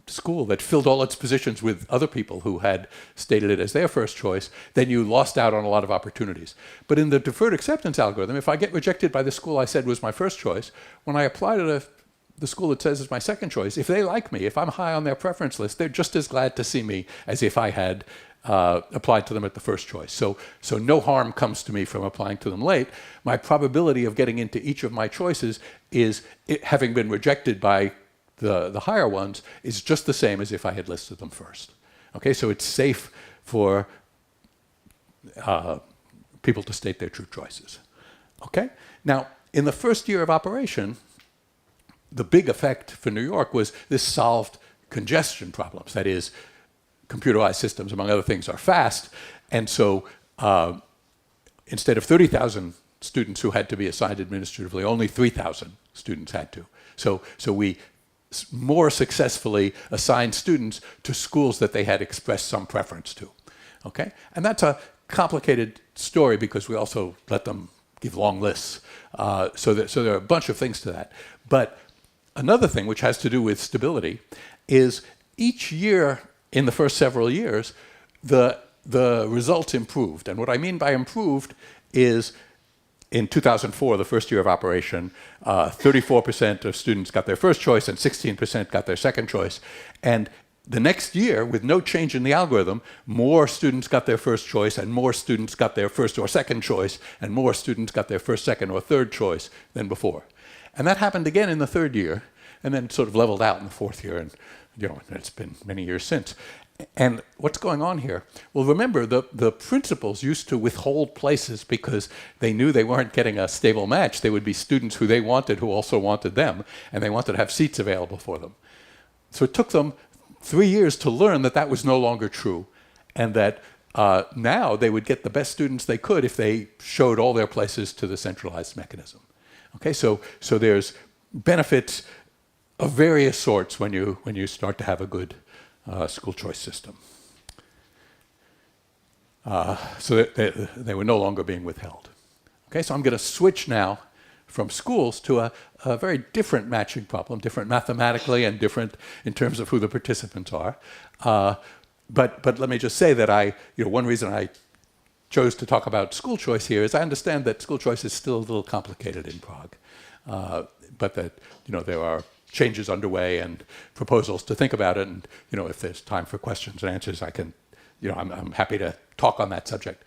C: school that filled all its positions with other people who had stated it as their first choice, then you lost out on a lot of opportunities. But in the deferred acceptance algorithm, if I get rejected by the school I said was my first choice, when I apply to the school that says is my second choice, if they like me, if I'm high on their preference list, they're just as glad to see me as if I had applied to them at the first choice. So no harm comes to me from applying to them late. My probability of getting into each of my choices is, having been rejected by the higher ones, is just the same as if I had listed them first. Okay, so it's safe for people to state their true choices. Okay, now in the first year of operation, the big effect for New York was this solved congestion problems. That is, computerized systems, among other things, are fast, and so instead of 30,000 students who had to be assigned administratively, only 3,000 students had to. So we more successfully assigned students to schools that they had expressed some preference to. Okay? And that's a complicated story because we also let them give long lists. So there are a bunch of things to that. But another thing which has to do with stability is each year in the first several years, the results improved. And what I mean by improved is in 2004, the first year of operation, 34% of students got their first choice and 16% got their second choice. And the next year, with no change in the algorithm, more students got their first choice and more students got their first or second choice and more students got their first, second, or third choice than before. And that happened again in the third year and then sort of leveled out in the fourth year. And it's been many years since. And what's going on here? Well, remember, the principals used to withhold places because they knew they weren't getting a stable match. They would be students who they wanted who also wanted them, and they wanted to have seats available for them. So it took them 3 years to learn that that was no longer true, and that now they would get the best students they could if they showed all their places to the centralized mechanism. Okay, so there's benefits of various sorts when you start to have a good school choice system. So that they were no longer being withheld. Okay, so I'm going to switch now from schools to a very different matching problem, different mathematically and different in terms of who the participants are. But let me just say that one reason I chose to talk about school choice here is I understand that school choice is still a little complicated in Prague, but that there are changes underway and proposals to think about it, and if there's time for questions and answers, I can, I'm happy to talk on that subject.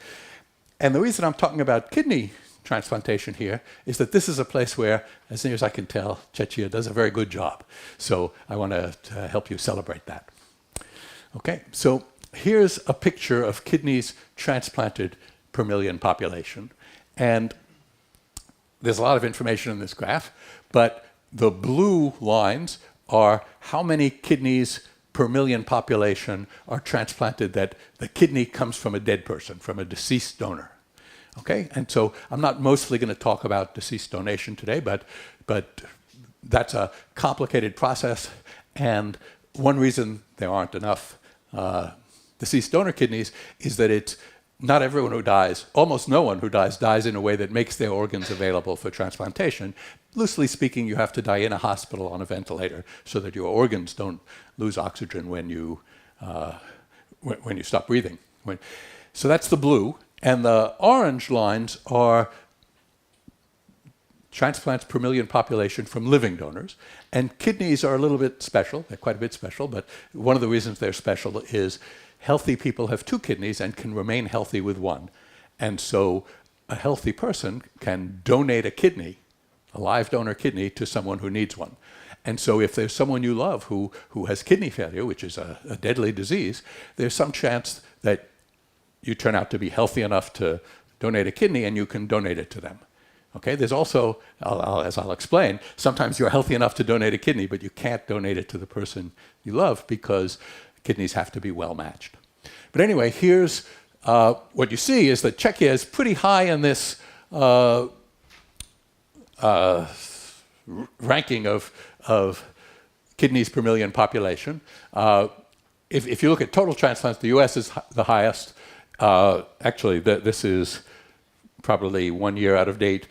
C: And the reason I'm talking about kidney transplantation here is that this is a place where, as near as I can tell, Czechia does a very good job. So I want to help you celebrate that. Okay, so here's a picture of kidneys transplanted per million population, and there's a lot of information in this graph, but the blue lines are how many kidneys per million population are transplanted that the kidney comes from a dead person, from a deceased donor. Okay, and so I'm not mostly going to talk about deceased donation today, but that's a complicated process, and one reason there aren't enough deceased donor kidneys is that it's not everyone who dies, almost no one who dies in a way that makes their organs available for transplantation. Loosely speaking, you have to die in a hospital on a ventilator so that your organs don't lose oxygen when you stop breathing. So that's the blue. And the orange lines are transplants per million population from living donors. And kidneys are a little bit special. They're quite a bit special, but one of the reasons they're special is healthy people have 2 kidneys and can remain healthy with 1. And so a healthy person can donate a kidney, a live donor kidney, to someone who needs one. And so if there's someone you love who has kidney failure, which is a deadly disease, there's some chance that you turn out to be healthy enough to donate a kidney and you can donate it to them. Okay, there's also, as I'll explain, sometimes you're healthy enough to donate a kidney, but you can't donate it to the person you love because kidneys have to be well matched. But anyway, here's what you see is that Czechia is pretty high in this ranking of kidneys per million population. If you look at total transplants, the US is the highest. Actually, this is probably 1 year out of date.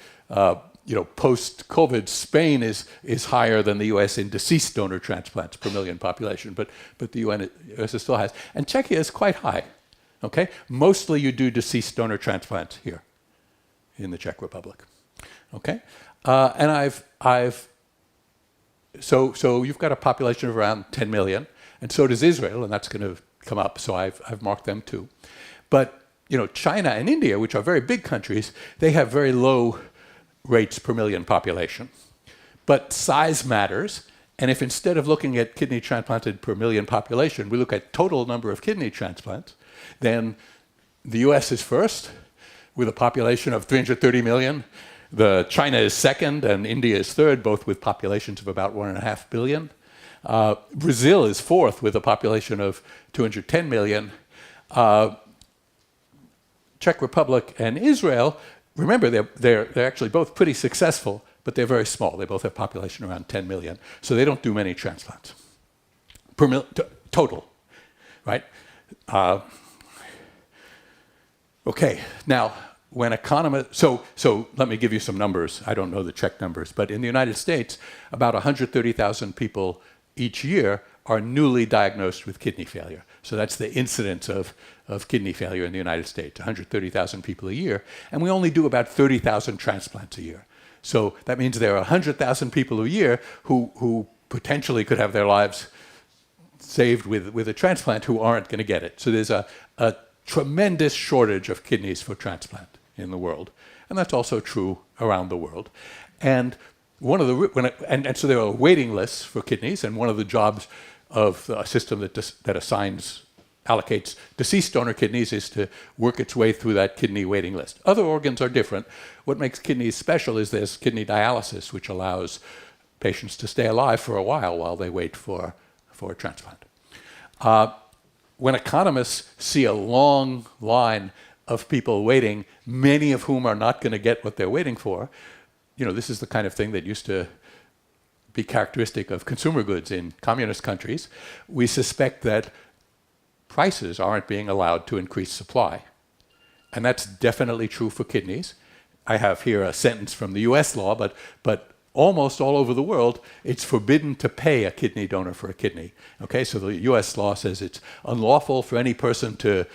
C: Post-COVID, Spain is higher than the US in deceased donor transplants per million population, but the US is still highest. And Czechia is quite high. Okay, mostly you do deceased donor transplants here in the Czech Republic. Okay, and so you've got a population of around 10 million, and so does Israel, and that's going to come up. So I've marked them too. But China and India, which are very big countries, they have very low rates per million population. But size matters, and if instead of looking at kidney transplanted per million population, we look at total number of kidney transplants, then the US is first with a population of 330 million. China is second and India is third, both with populations of about 1.5 billion. Brazil is fourth with a population of 210 million. Czech Republic and Israel, remember they're actually both pretty successful, but they're very small. They both have population around 10 million, so they don't do many transplants total, right? Okay, now when economists, so let me give you some numbers. I don't know the Czech numbers, but in the United States, about 130,000 people each year are newly diagnosed with kidney failure. So that's the incidence of kidney failure in the United States, 130,000 people a year, and we only do about 30,000 transplants a year. So that means there are 100,000 people a year who potentially could have their lives saved with a transplant who aren't going to get it. So there's a tremendous shortage of kidneys for transplant in the world, and that's also true around the world. And so there are waiting lists for kidneys, and one of the jobs of a system that allocates deceased donor kidneys is to work its way through that kidney waiting list. Other organs are different. What makes kidneys special is there's kidney dialysis, which allows patients to stay alive for a while they wait for a transplant. When economists see a long line of people waiting, many of whom are not going to get what they're waiting for, this is the kind of thing that used to be characteristic of consumer goods in communist countries. We suspect that prices aren't being allowed to increase supply. And that's definitely true for kidneys. I have here a sentence from the US law, but almost all over the world, it's forbidden to pay a kidney donor for a kidney. Okay, so the US law says it's unlawful for any person to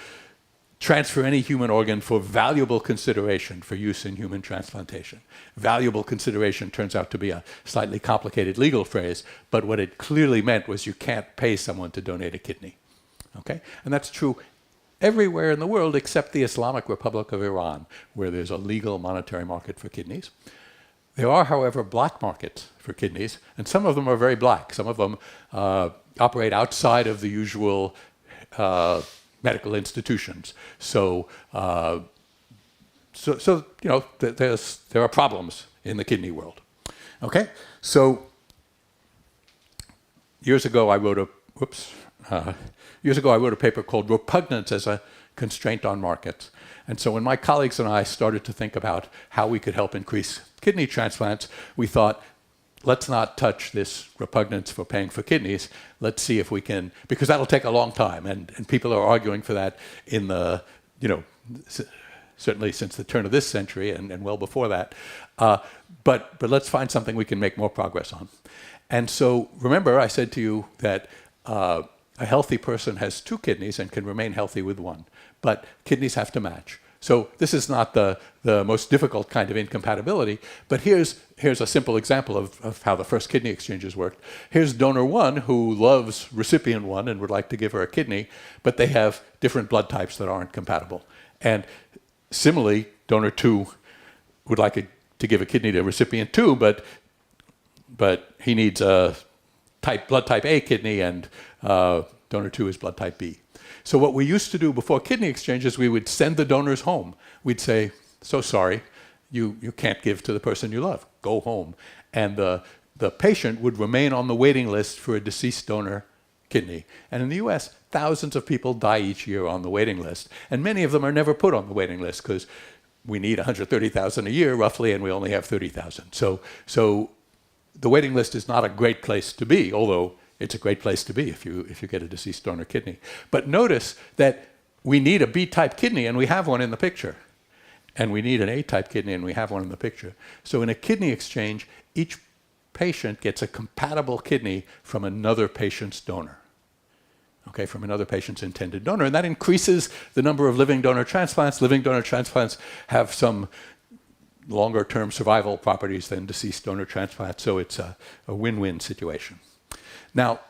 C: transfer any human organ for valuable consideration for use in human transplantation. Valuable consideration turns out to be a slightly complicated legal phrase, but what it clearly meant was you can't pay someone to donate a kidney. Okay, and that's true everywhere in the world except the Islamic Republic of Iran, where there's a legal monetary market for kidneys. There are, however, black markets for kidneys, and some of them are very black. Some of them operate outside of the usual medical institutions. So there are problems in the kidney world. Okay, so years ago I wrote a paper called "Repugnance as a Constraint on Markets." And so when my colleagues and I started to think about how we could help increase kidney transplants, we thought, let's not touch this repugnance for paying for kidneys. Let's see if we can, because that'll take a long time, and people are arguing for that in the, certainly since the turn of this century and well before that. But let's find something we can make more progress on. And so remember, I said to you that a healthy person has 2 kidneys and can remain healthy with 1. But kidneys have to match. So this is not the most difficult kind of incompatibility, but here's a simple example of how the first kidney exchanges worked. Here's donor 1 who loves recipient 1 and would like to give her a kidney, but they have different blood types that aren't compatible. And similarly, donor 2 would like to give a kidney to recipient 2, but he needs a blood type A kidney, and donor 2 is blood type B. So what we used to do before kidney exchanges, we would send the donors home. We'd say, so sorry, you can't give to the person you love. Go home. And the patient would remain on the waiting list for a deceased donor kidney. And in the US, thousands of people die each year on the waiting list. And many of them are never put on the waiting list because we need 130,000 a year roughly, and we only have 30,000. So the waiting list is not a great place to be, although it's a great place to be if you get a deceased donor kidney. But notice that we need a B-type kidney, and we have one in the picture. And we need an A-type kidney, and we have one in the picture. So in a kidney exchange, each patient gets a compatible kidney from another patient's donor. Okay, from another patient's intended donor. And that increases the number of living donor transplants. Living donor transplants have some longer-term survival properties than deceased donor transplants, so it's a win-win situation. Now,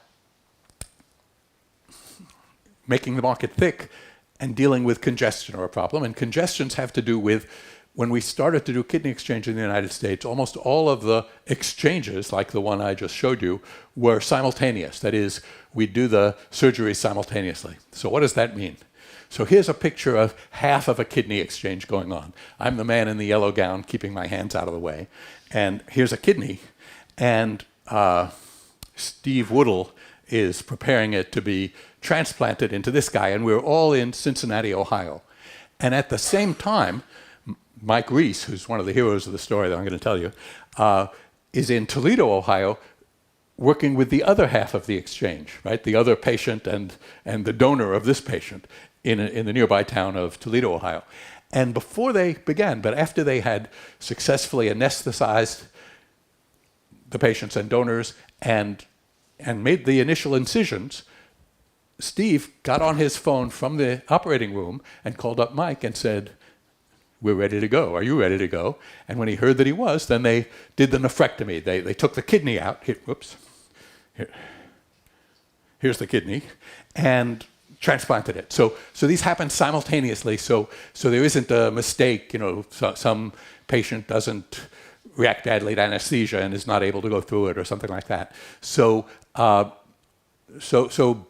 C: making the market thick and dealing with congestion are a problem, and congestions have to do with when we started to do kidney exchange in the United States, almost all of the exchanges, like the one I just showed you, were simultaneous. That is, we do the surgery simultaneously. So what does that mean? So here's a picture of half of a kidney exchange going on. I'm the man in the yellow gown keeping my hands out of the way. And here's a kidney. And Steve Woodall is preparing it to be transplanted into this guy. And we're all in Cincinnati, Ohio. And at the same time, Mike Reese, who's one of the heroes of the story that I'm going to tell you, is in Toledo, Ohio, working with the other half of the exchange, right? The other patient and the donor of this patient in the nearby town of Toledo, Ohio. And before they began, but after they had successfully anesthetized the patients and donors and made the initial incisions, Steve got on his phone from the operating room and called up Mike and said, "We're ready to go. Are you ready to go?" And when he heard that he was, then they did the nephrectomy. They took the kidney out. Here's the kidney, and transplanted it. So these happen simultaneously. So there isn't a mistake. Some patient doesn't react badly to anesthesia and is not able to go through it or something like that. So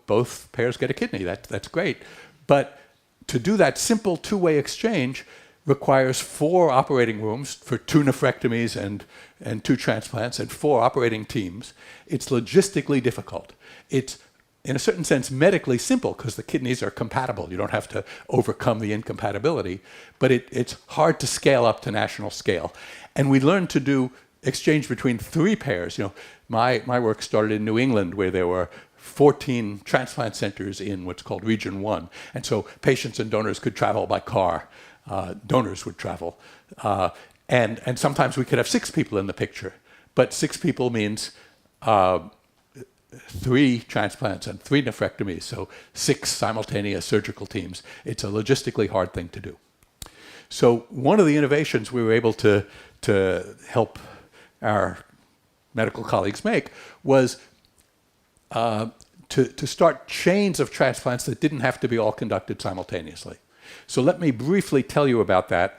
C: both pairs get a kidney. That's great. But to do that simple two-way exchange requires 4 operating rooms for 2 nephrectomies and 2 transplants and 4 operating teams. It's logistically difficult. It's, in a certain sense, medically simple because the kidneys are compatible. You don't have to overcome the incompatibility. But it's hard to scale up to national scale. And we learned to do exchange between 3 pairs. My work started in New England, where there were 14 transplant centers in what's called Region 1. And so patients and donors could travel by car. Donors would travel. And sometimes we could have 6 people in the picture. But 6 people means 3 transplants and 3 nephrectomies, so 6 simultaneous surgical teams. It's a logistically hard thing to do. So one of the innovations we were able to help our medical colleagues make was to start chains of transplants that didn't have to be all conducted simultaneously. So let me briefly tell you about that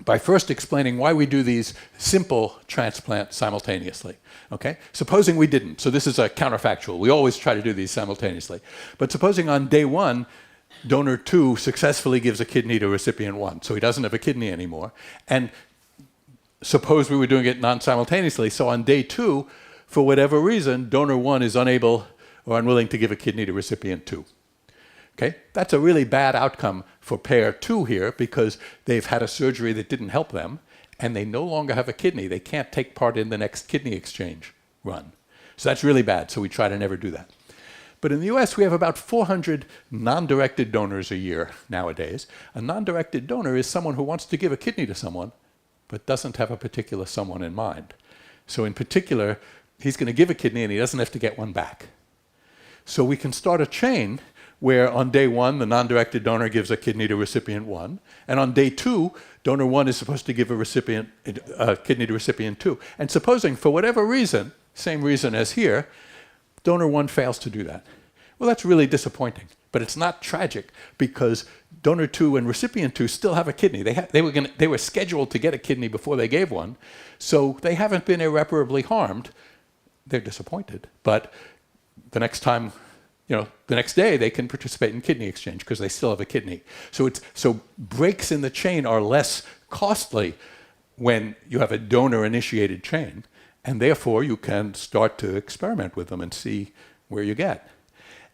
C: by first explaining why we do these simple transplants simultaneously. Okay? Supposing we didn't. So this is a counterfactual. We always try to do these simultaneously. But supposing on day 1, donor 2 successfully gives a kidney to recipient 1, so he doesn't have a kidney anymore. And suppose we were doing it non-simultaneously. So on day 2, for whatever reason, donor 1 is unable or unwilling to give a kidney to recipient 2. Okay? That's a really bad outcome for pair 2 here because they've had a surgery that didn't help them and they no longer have a kidney. They can't take part in the next kidney exchange run. So that's really bad, so we try to never do that. But in the US, we have about 400 non-directed donors a year nowadays. A non-directed donor is someone who wants to give a kidney to someone but doesn't have a particular someone in mind. So in particular, he's going to give a kidney and he doesn't have to get one back. So we can start a chain where on day 1, the non-directed donor gives a kidney to recipient 1, and on day 2, donor 1 is supposed to give a kidney to recipient 2. And supposing, for whatever reason, same reason as here, donor 1 fails to do that. Well, that's really disappointing, but it's not tragic because donor 2 and recipient 2 still have a kidney. They were scheduled to get a kidney before they gave one, so they haven't been irreparably harmed. They're disappointed, but the next time, the next day they can participate in kidney exchange because they still have a kidney. So breaks in the chain are less costly when you have a donor-initiated chain, and therefore you can start to experiment with them and see where you get.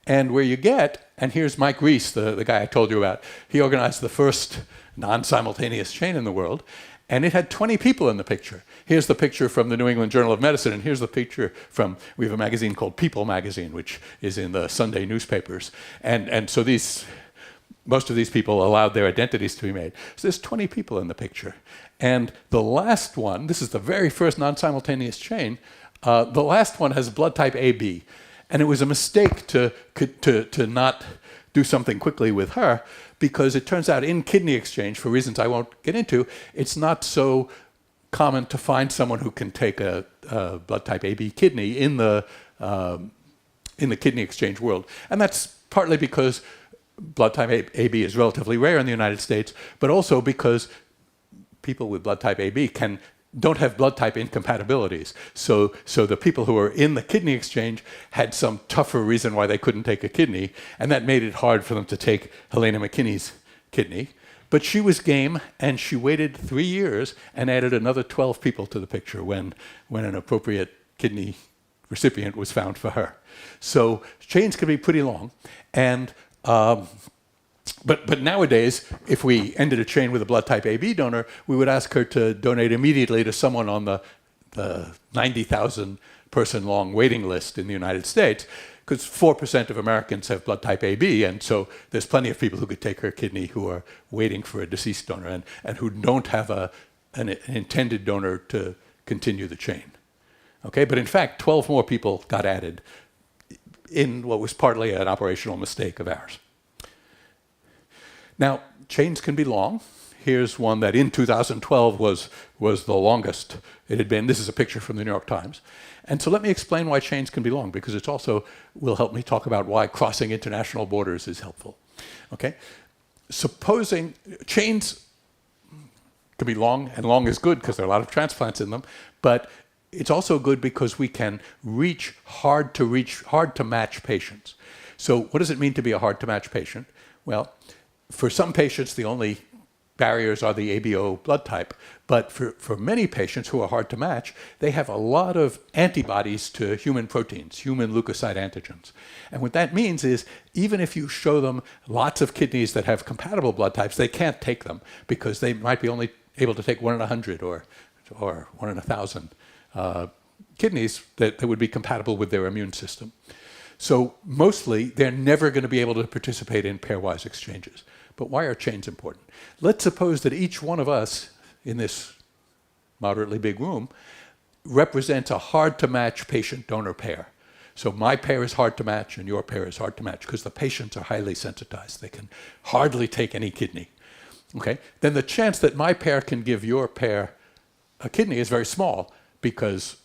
C: And where you get, and here's Mike Reese, the guy I told you about, he organized the first non-simultaneous chain in the world, and it had 20 people in the picture. Here's the picture from the New England Journal of Medicine, and here's the picture from, we have a magazine called People magazine, which is in the Sunday newspapers. And so most of these people allowed their identities to be made. So there's 20 people in the picture. And the last one, this is the very first non-simultaneous chain, the last one has blood type AB. And it was a mistake to not do something quickly with her, because it turns out in kidney exchange, for reasons I won't get into, it's not so common to find someone who can take a blood type AB kidney in the kidney exchange world. And that's partly because blood type AB is relatively rare in the United States, but also because people with blood type AB don't have blood type incompatibilities. So the people who were in the kidney exchange had some tougher reason why they couldn't take a kidney, and that made it hard for them to take Helena McKinney's kidney. But she was game, and she waited 3 years and added another 12 people to the picture when an appropriate kidney recipient was found for her. So chains can be pretty long, and But nowadays, if we ended a chain with a blood type AB donor, we would ask her to donate immediately to someone on the 90,000 person long waiting list in the United States, because 4% of Americans have blood type AB, and so there's plenty of people who could take her kidney who are waiting for a deceased donor and who don't have an intended donor to continue the chain. Okay, but in fact, 12 more people got added in what was partly an operational mistake of ours. Now, chains can be long. Here's one that in 2012 was the longest it had been. This is a picture from the New York Times. And so let me explain why chains can be long, because it also will help me talk about why crossing international borders is helpful. Okay? Supposing chains can be long, and long is good because there are a lot of transplants in them, but it's also good because we can reach hard to match patients. So what does it mean to be a hard to match patient? Well, for some patients, the only barriers are the ABO blood type. But for many patients who are hard to match, they have a lot of antibodies to human proteins, human leukocyte antigens. And what that means is, even if you show them lots of kidneys that have compatible blood types, they can't take them because they might be only able to take 1 in 100 or 1 in 1,000 kidneys that would be compatible with their immune system. So mostly, they're never going to be able to participate in pairwise exchanges. But why are chains important? Let's suppose that each one of us in this moderately big room represents a hard-to-match patient-donor pair. So my pair is hard to match and your pair is hard to match because the patients are highly sensitized. They can hardly take any kidney. Okay? Then the chance that my pair can give your pair a kidney is very small because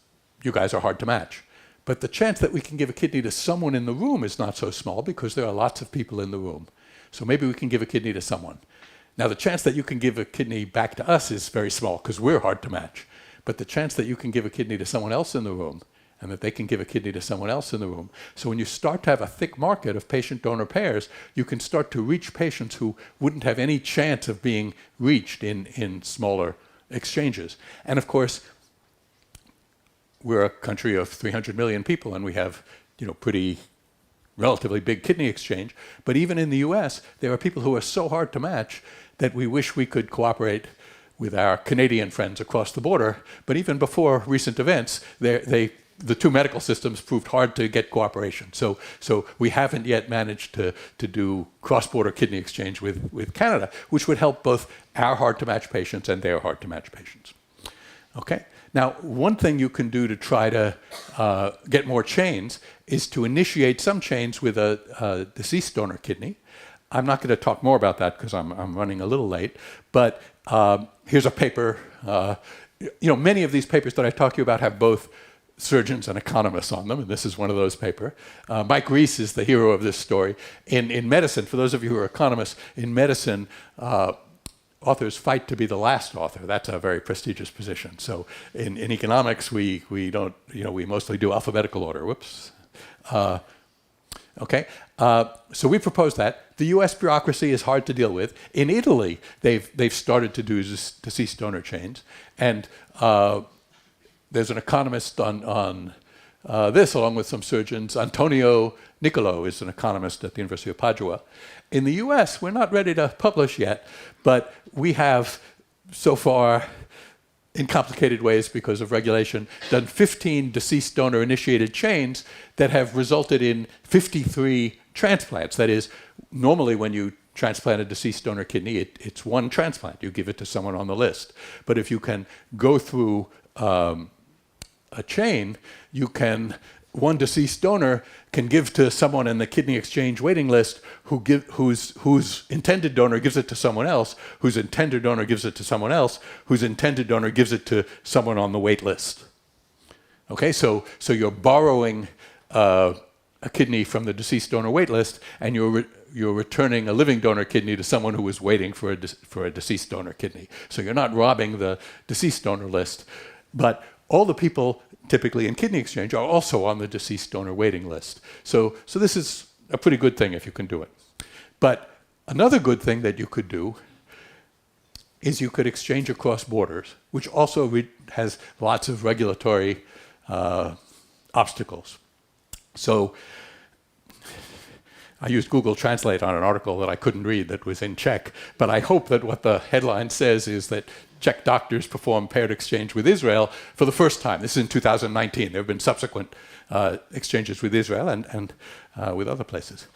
C: you guys are hard to match. But the chance that we can give a kidney to someone in the room is not so small because there are lots of people in the room. So maybe we can give a kidney to someone. Now, the chance that you can give a kidney back to us is very small because we're hard to match. But the chance that you can give a kidney to someone else in the room and that they can give a kidney to someone else in the room. So when you start to have a thick market of patient-donor pairs, you can start to reach patients who wouldn't have any chance of being reached in smaller exchanges. And of course, we're a country of 300 million people and we have, pretty relatively big kidney exchange. But even in the US, there are people who are so hard to match that we wish we could cooperate with our Canadian friends across the border. But even before recent events, the two medical systems proved hard to get cooperation. So we haven't yet managed to do cross-border kidney exchange with Canada, which would help both our hard-to-match patients and their hard-to-match patients. Okay? Now, one thing you can do to try to get more chains is to initiate some chains with a deceased donor kidney. I'm not going to talk more about that because I'm running a little late, but here's a paper. Many of these papers that I talk to you about have both surgeons and economists on them, and this is one of those papers. Mike Reese is the hero of this story. In medicine, for those of you who are economists, in medicine, authors fight to be the last author. That's a very prestigious position. So in economics, we don't, we mostly do alphabetical order. Whoops. Okay. So we propose that. The U.S. bureaucracy is hard to deal with. In Italy, they've started to do deceased donor chains, and there's an economist on this, along with some surgeons. Antonio Nicolo is an economist at the University of Padua. In the US, we're not ready to publish yet, but we have so far, in complicated ways because of regulation, done 15 deceased donor-initiated chains that have resulted in 53 transplants. That is, normally when you transplant a deceased donor kidney, it's one transplant. You give it to someone on the list. But if you can go through a chain, one deceased donor can give to someone in the kidney exchange waiting list whose intended donor gives it to someone else, whose intended donor gives it to someone else, whose intended donor gives it to someone on the wait list. Okay, so you're borrowing a kidney from the deceased donor wait list, and you're returning a living donor kidney to someone who was waiting for a deceased donor kidney. So you're not robbing the deceased donor list, but all the people typically in kidney exchange are also on the deceased donor waiting list. So this is a pretty good thing if you can do it. But another good thing that you could do is you could exchange across borders, which also has lots of regulatory obstacles. So I used Google Translate on an article that I couldn't read that was in Czech, but I hope that what the headline says is that Czech doctors perform paired exchange with Israel for the first time. This is in 2019. There have been subsequent exchanges with Israel and with other places.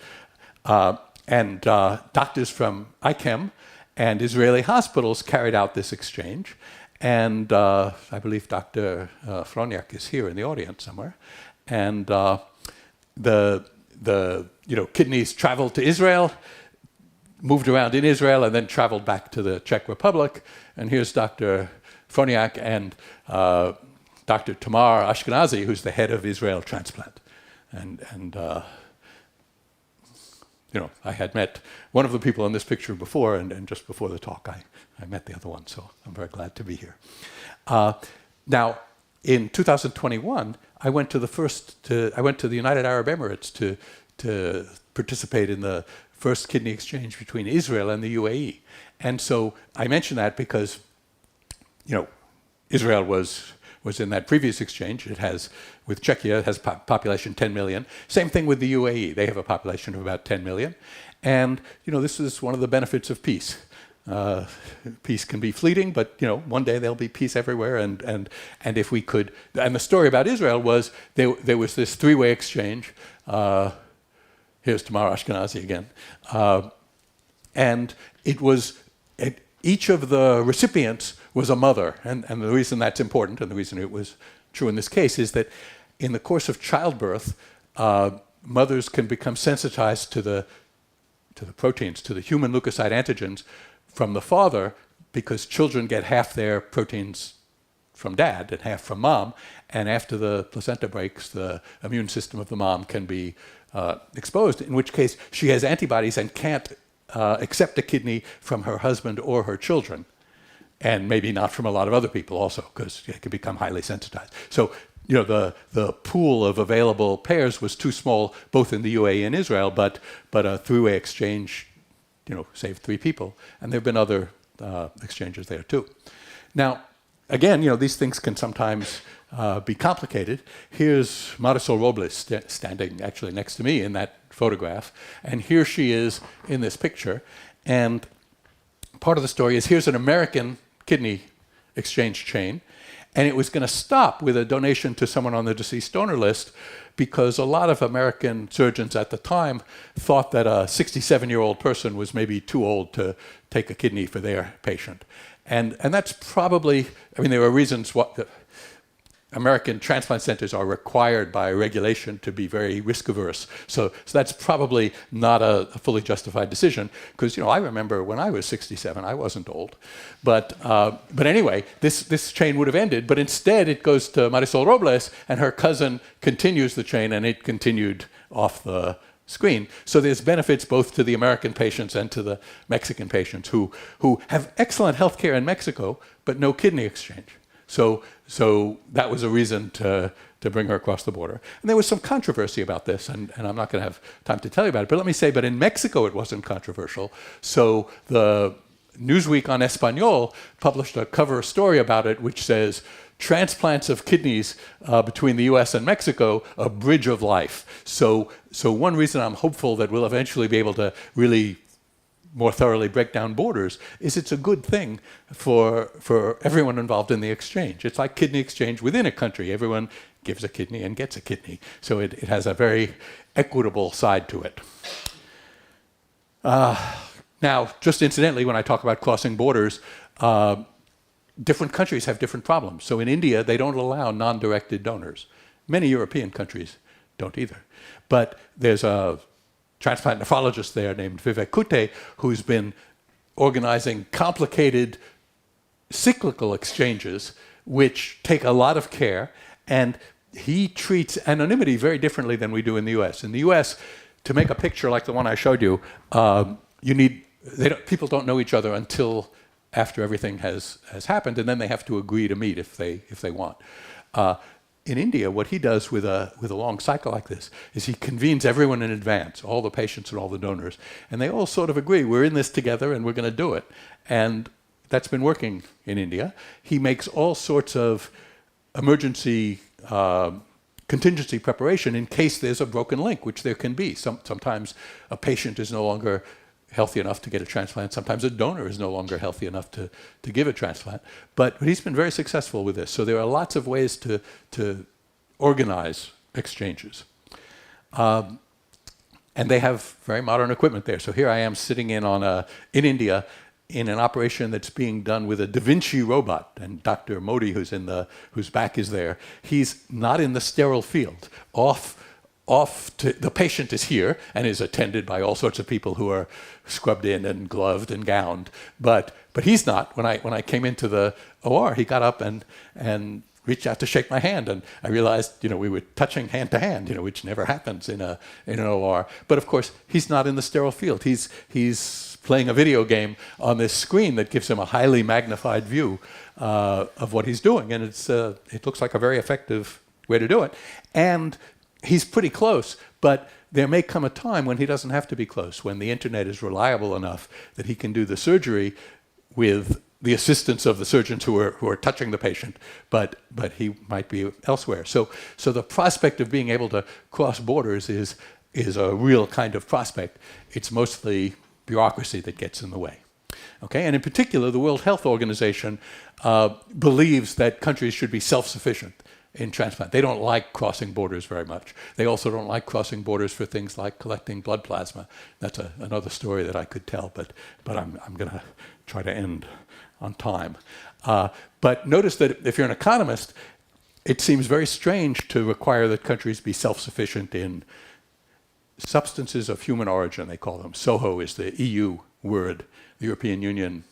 C: Doctors from ICHEM and Israeli hospitals carried out this exchange. And I believe Dr. Froniak is here in the audience somewhere. And the kidneys traveled to Israel, moved around in Israel, and then traveled back to the Czech Republic. And here's Dr. Froniak and Dr. Tamar Ashkenazi, who's the head of Israel transplant. I had met one of the people in this picture before, and just before the talk, I met the other one, so I'm very glad to be here. Now, in 2021, I went to the United Arab Emirates to participate in the first kidney exchange between Israel and the UAE. And so I mention that because, Israel was in that previous exchange. It has, with Czechia, it has population 10 million. Same thing with the UAE. They have a population of about 10 million. And, this is one of the benefits of peace. Peace can be fleeting, but one day there'll be peace everywhere. And if we could, and the story about Israel was there was this three-way exchange. Here's Tamar Ashkenazi again, and each of the recipients was a mother. And the reason that's important, and the reason it was true in this case, is that in the course of childbirth, mothers can become sensitized to the proteins, to the human leukocyte antigens from the father, because children get half their proteins from dad and half from mom, and after the placenta breaks, the immune system of the mom can be exposed, in which case she has antibodies and can't accept a kidney from her husband or her children, and maybe not from a lot of other people also, because it can become highly sensitized. So, the pool of available pairs was too small, both in the UAE and Israel, but a three-way exchange, saved 3 people, and there have been other exchanges there too. Now, again, these things can sometimes be complicated. Here's Marisol Robles standing actually next to me in that photograph, and here she is in this picture. And part of the story is here's an American kidney exchange chain, and it was going to stop with a donation to someone on the deceased donor list because a lot of American surgeons at the time thought that a 67-year-old person was maybe too old to take a kidney for their patient. And that's probably, there were reasons American transplant centers are required by regulation to be very risk averse. So that's probably not a fully justified decision, because I remember when I was 67, I wasn't old, but anyway, this chain would have ended, but instead it goes to Marisol Robles, and her cousin continues the chain, and it continued off the screen. So there's benefits both to the American patients and to the Mexican patients who have excellent health care in Mexico, but no kidney exchange. So that was a reason to bring her across the border. And there was some controversy about this, and I'm not going to have time to tell you about it, but let me say, but in Mexico it wasn't controversial. So the Newsweek on Espanol published a cover story about it, which says, transplants of kidneys between the US and Mexico, a bridge of life. So one reason I'm hopeful that we'll eventually be able to really more thoroughly break down borders is it's a good thing for everyone involved in the exchange. It's like kidney exchange within a country. Everyone gives a kidney and gets a kidney. So it has a very equitable side to it. Now, just incidentally, when I talk about crossing borders, different countries have different problems. So in India, they don't allow non-directed donors. Many European countries don't either. But there's a transplant nephrologist there named Vivek Kute, who's been organizing complicated cyclical exchanges which take a lot of care, and he treats anonymity very differently than we do in the US. In the US, to make a picture like the one I showed you, people don't know each other until after everything has happened, and then they have to agree to meet if they want. In India, what he does with a long cycle like this is he convenes everyone in advance, all the patients and all the donors, and they all sort of agree, we're in this together and we're going to do it. And that's been working in India. He makes all sorts of emergency contingency preparation in case there's a broken link, which there can be. Sometimes a patient is no longer healthy enough to get a transplant. Sometimes a donor is no longer healthy enough to give a transplant. But he's been very successful with this. So there are lots of ways to organize exchanges. And they have very modern equipment there. So here I am sitting in India in an operation that's being done with a Da Vinci robot. And Dr. Modi, whose back is there, he's not in the sterile field. The patient is here and is attended by all sorts of people who are scrubbed in and gloved and gowned, but he's not. When I came into the OR, he got up and reached out to shake my hand, and I realized we were touching hand to hand, which never happens in an OR. But of course, he's not in the sterile field. He's playing a video game on this screen that gives him a highly magnified view of what he's doing, and it looks like a very effective way to do it. And he's pretty close, but there may come a time when he doesn't have to be close, when the internet is reliable enough that he can do the surgery with the assistance of the surgeons who are touching the patient, but he might be elsewhere. So the prospect of being able to cross borders is a real kind of prospect. It's mostly bureaucracy that gets in the way. Okay, and in particular, the World Health Organization believes that countries should be self-sufficient in transplant. They don't like crossing borders very much. They also don't like crossing borders for things like collecting blood plasma. That's another story that I could tell, but I'm going to try to end on time. But notice that if you're an economist, it seems very strange to require that countries be self-sufficient in substances of human origin, they call them. SOHO is the EU word, the European Union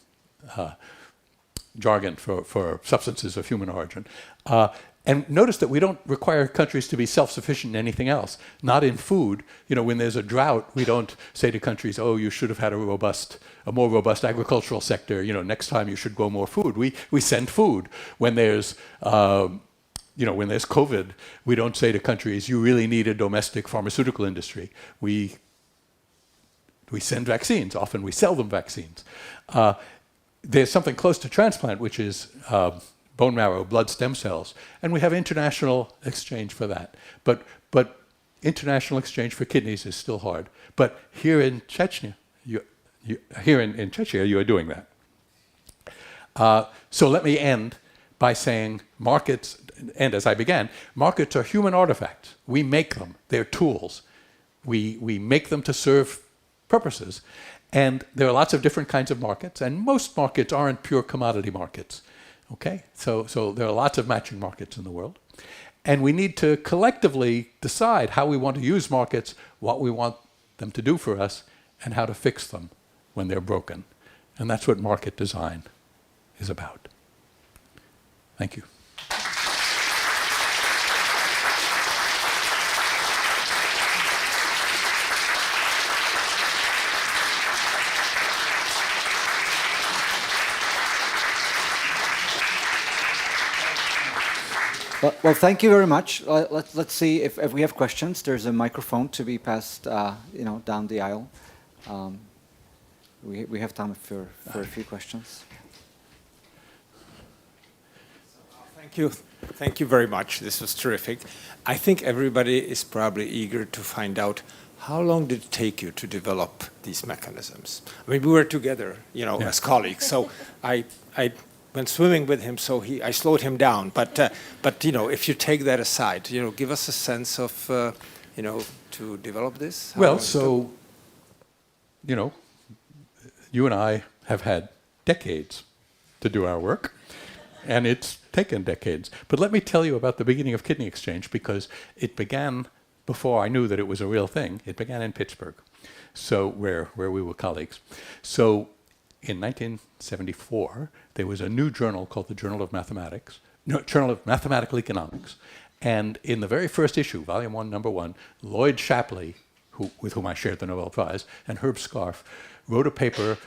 C: jargon for substances of human origin. And notice that we don't require countries to be self-sufficient in anything else. Not in food. When there's a drought, we don't say to countries, oh, you should have had a more robust agricultural sector. Next time you should grow more food. We send food. When there's COVID, we don't say to countries, you really need a domestic pharmaceutical industry. We send vaccines. Often we sell them vaccines. There's something close to transplant, which is bone marrow, blood stem cells, and we have international exchange for that. But international exchange for kidneys is still hard. But here in Chechnya, you are doing that. So let me end by saying markets, and as I began, markets are human artifacts. We make them. They're tools. We make them to serve purposes. And there are lots of different kinds of markets, and most markets aren't pure commodity markets. Okay, so there are lots of matching markets in the world. And we need to collectively decide how we want to use markets, what we want them to do for us, and how to fix them when they're broken. And that's what market design is about. Thank you.
B: Well, thank you very much. Let's see if we have questions. There's a microphone to be passed, down the aisle. We have time for a few questions.
D: Thank you. Thank you very much. This was terrific. I think everybody is probably eager to find out how long did it take you to develop these mechanisms? I mean, we were together, as colleagues. So I went swimming with him, so I slowed him down. But if you take that aside, give us a sense of, to develop this.
C: Well, so, you and I have had decades to do our work, and it's taken decades. But let me tell you about the beginning of kidney exchange, because it began before I knew that it was a real thing. It began in Pittsburgh, so where we were colleagues. So in 1974, there was a new journal called the Journal of Mathematical Economics. And in the very first issue, volume 1, number 1, Lloydem Shapleym, with whom I shared the Nobel Prize, and Herb Scarf, wrote a paper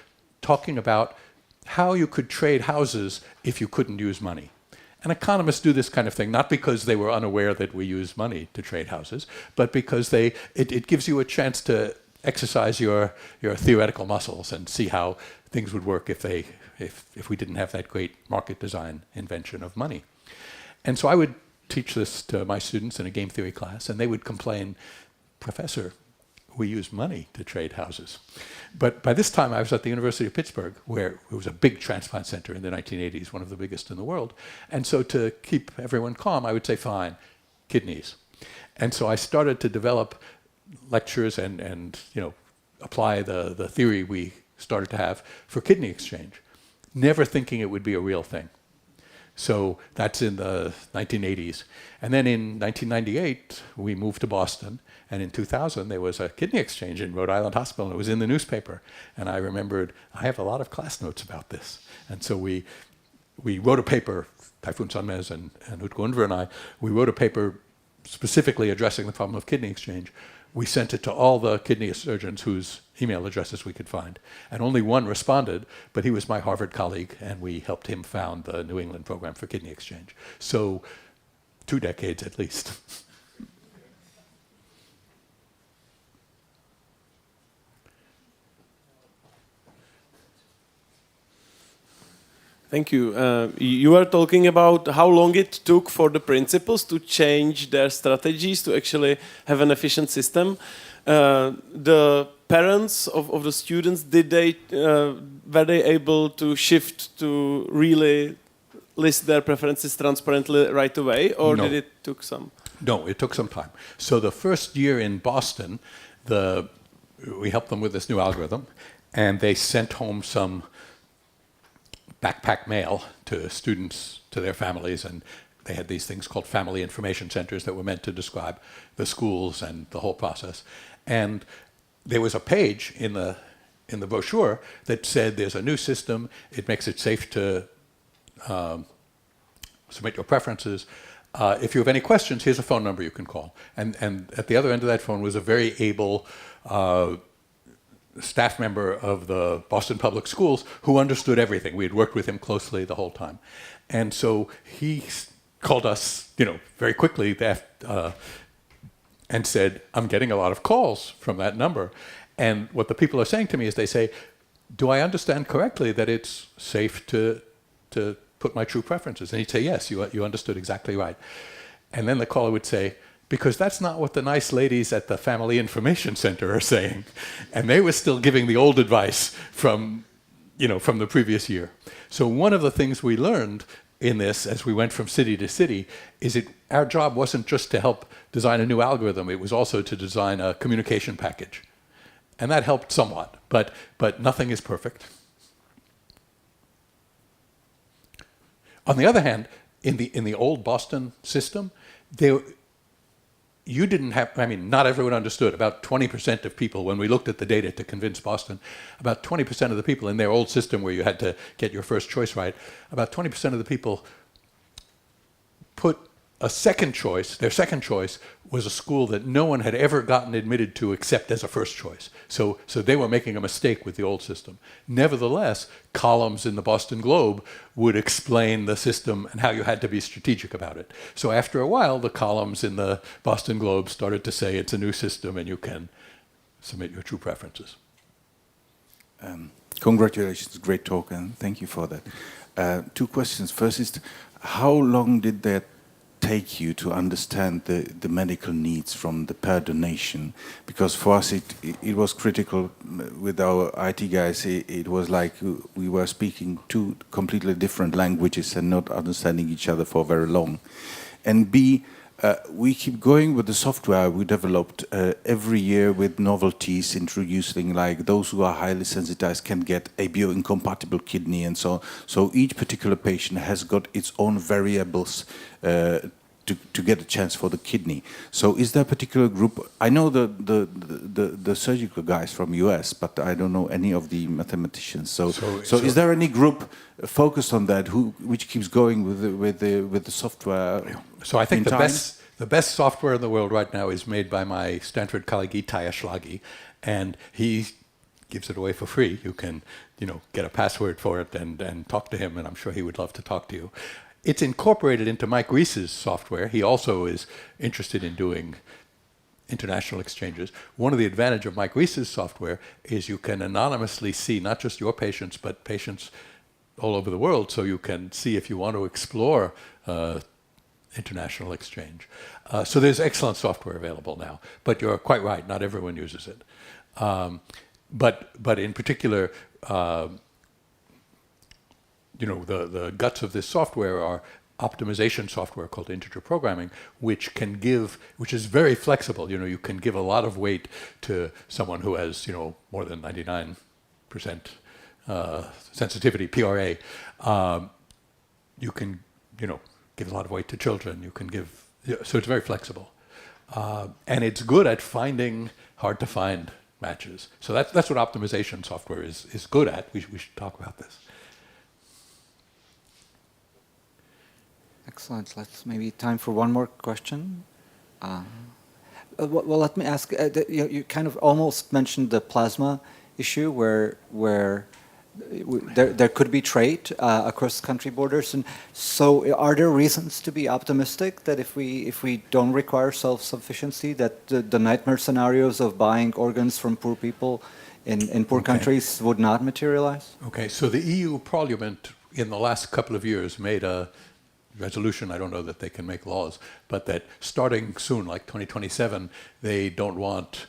C: talking about how you could trade houses if you couldn't use money. And economists do this kind of thing, not because they were unaware that we use money to trade houses, but because it gives you a chance to exercise your theoretical muscles and see how things would work if we didn't have that great market design invention of money. And so I would teach this to my students in a game theory class, and they would complain, "Professor, we use money to trade houses." But by this time, I was at the University of Pittsburgh, where it was a big transplant center in the 1980s, one of the biggest in the world. And so to keep everyone calm, I would say, fine, kidneys. And so I started to develop lectures and apply the theory we started to have for kidney exchange, never thinking it would be a real thing. So that's in the 1980s. And then in 1998, we moved to Boston. And in 2000, there was a kidney exchange in Rhode Island Hospital. And it was in the newspaper. And I remembered, I have a lot of class notes about this. And so we wrote a paper, Typhoon Sunmez and Utku Undra and I, we wrote a paper specifically addressing the problem of kidney exchange. We sent it to all the kidney surgeons whose email addresses we could find. And only one responded, but he was my Harvard colleague, and we helped him found the New England program for kidney exchange. So 2 decades at least.
E: Thank you. You were talking about how long it took for the principals to change their strategies to actually have an efficient system. The parents of the students, were they able to shift to really list their preferences transparently right away, or
C: No.
E: did it took some?
C: No, it took some time. So the first year in Boston, we helped them with this new algorithm, and they sent home some backpack mail to students, to their families, and they had these things called family information centers that were meant to describe the schools and the whole process. And there was a page in the brochure that said there's a new system, it makes it safe to submit your preferences. If you have any questions, here's a phone number you can call. And at the other end of that phone was a very able staff member of the Boston Public Schools who understood everything. We had worked with him closely the whole time. And so he called us, very quickly and said, "I'm getting a lot of calls from that number." And what the people are saying to me is they say, "Do I understand correctly that it's safe to put my true preferences?" And he'd say, "Yes, you understood exactly right." And then the caller would say, "Because that's not what the nice ladies at the Family Information Center are saying." And they were still giving the old advice from the previous year. So one of the things we learned in this as we went from city to city is our job wasn't just to help design a new algorithm, it was also to design a communication package. And that helped somewhat, but nothing is perfect. On the other hand, in the old Boston system, you didn't have, I mean, not everyone understood. About 20% of people, when we looked at the data to convince Boston, about 20% of the people in their old system where you had to get your first choice right, about 20% of the people put a second choice, their second choice was a school that no one had ever gotten admitted to except as a first choice. So they were making a mistake with the old system. Nevertheless, columns in the Boston Globe would explain the system and how you had to be strategic about it. So after a while, the columns in the Boston Globe started to say it's a new system and you can submit your true preferences.
F: Congratulations, great talk, and thank you for that. Two questions. First is, how long did that take you to understand the medical needs from the per donation? Because for us it was critical with our IT guys. It was like we were speaking two completely different languages and not understanding each other for very long. And B, we keep going with the software we developed every year with novelties, introducing like those who are highly sensitized can get a bioincompatible kidney and so on. So each particular patient has got its own variables to get a chance for the kidney. So is there a particular group? I know the surgical guys from US, but I don't know any of the mathematicians. So is there any group focused on that which keeps going with the software?
C: So I think the best software in the world right now is made by my Stanford colleague Itai Ashlagi, and he gives it away for free. You can, get a password for it and talk to him, and I'm sure he would love to talk to you. It's incorporated into Mike Reese's software. He also is interested in doing international exchanges. One of the advantages of Mike Reese's software is you can anonymously see not just your patients, but patients all over the world, so you can see if you want to explore international exchange. So there's excellent software available now, but you're quite right, not everyone uses it. But in particular, the guts of this software are optimization software called integer programming, which is very flexible. You can give a lot of weight to someone who has, more than 99% sensitivity, PRA. You can, give a lot of weight to children. You can give, so it's very flexible. And it's good at finding hard to find matches. So that's what optimization software is good at. We should talk about this.
B: Excellent. Let's maybe time for one more question. Well, let me ask. You kind of almost mentioned the plasma issue, where there could be trade across country borders, and so are there reasons to be optimistic that if we don't require self-sufficiency, that the nightmare scenarios of buying organs from poor people in poor countries would not materialize?
C: Okay. So the EU Parliament in the last couple of years made a resolution, I don't know that they can make laws, but that starting soon, like 2027, they don't want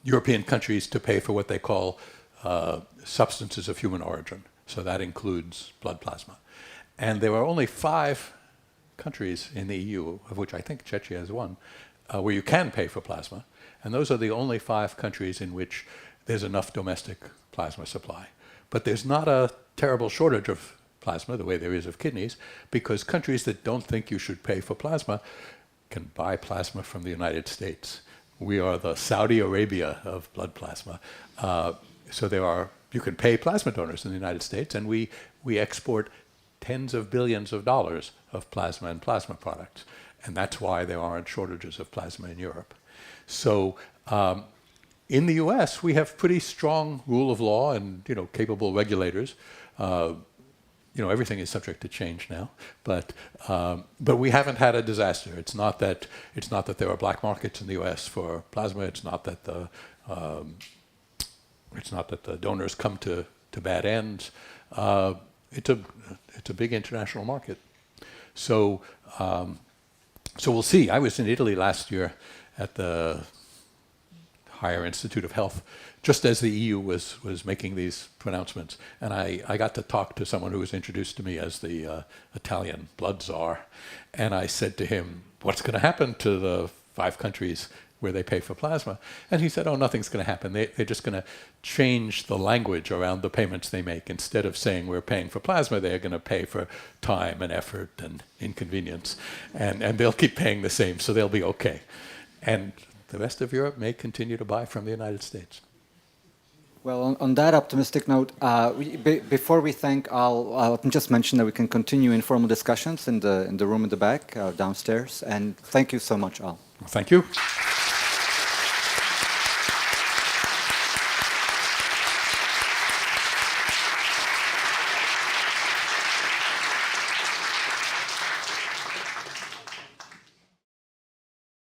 C: European countries to pay for what they call substances of human origin. So that includes blood plasma. And there are only 5 countries in the EU, of which I think Czechia is one, where you can pay for plasma. And those are the only 5 countries in which there's enough domestic plasma supply. But there's not a terrible shortage of plasma, the way there is of kidneys, because countries that don't think you should pay for plasma can buy plasma from the United States. We are the Saudi Arabia of blood plasma. So you can pay plasma donors in the United States, and we export tens of billions of dollars of plasma and plasma products. And that's why there aren't shortages of plasma in Europe. So in the US, we have pretty strong rule of law and capable regulators. Everything is subject to change now, but we haven't had a disaster. It's not that there are black markets in the U.S. for plasma. It's not that the donors come to bad ends. It's a big international market. So we'll see. I was in Italy last year at the Higher Institute of Health, just as the EU was making these pronouncements. And I got to talk to someone who was introduced to me as the Italian blood czar. And I said to him, what's going to happen to the 5 countries where they pay for plasma. And he said, oh, nothing's going to happen. They're just going to change the language around the payments they make. Instead of saying we're paying for plasma, they're going to pay for time and effort and inconvenience. And they'll keep paying the same, so they'll be okay. And the rest of Europe may continue to buy from the United States.
B: Well, on that optimistic note, before we thank, I'll just mention that we can continue informal discussions in the room in the back, downstairs. And thank you so much, Al.
C: Thank you.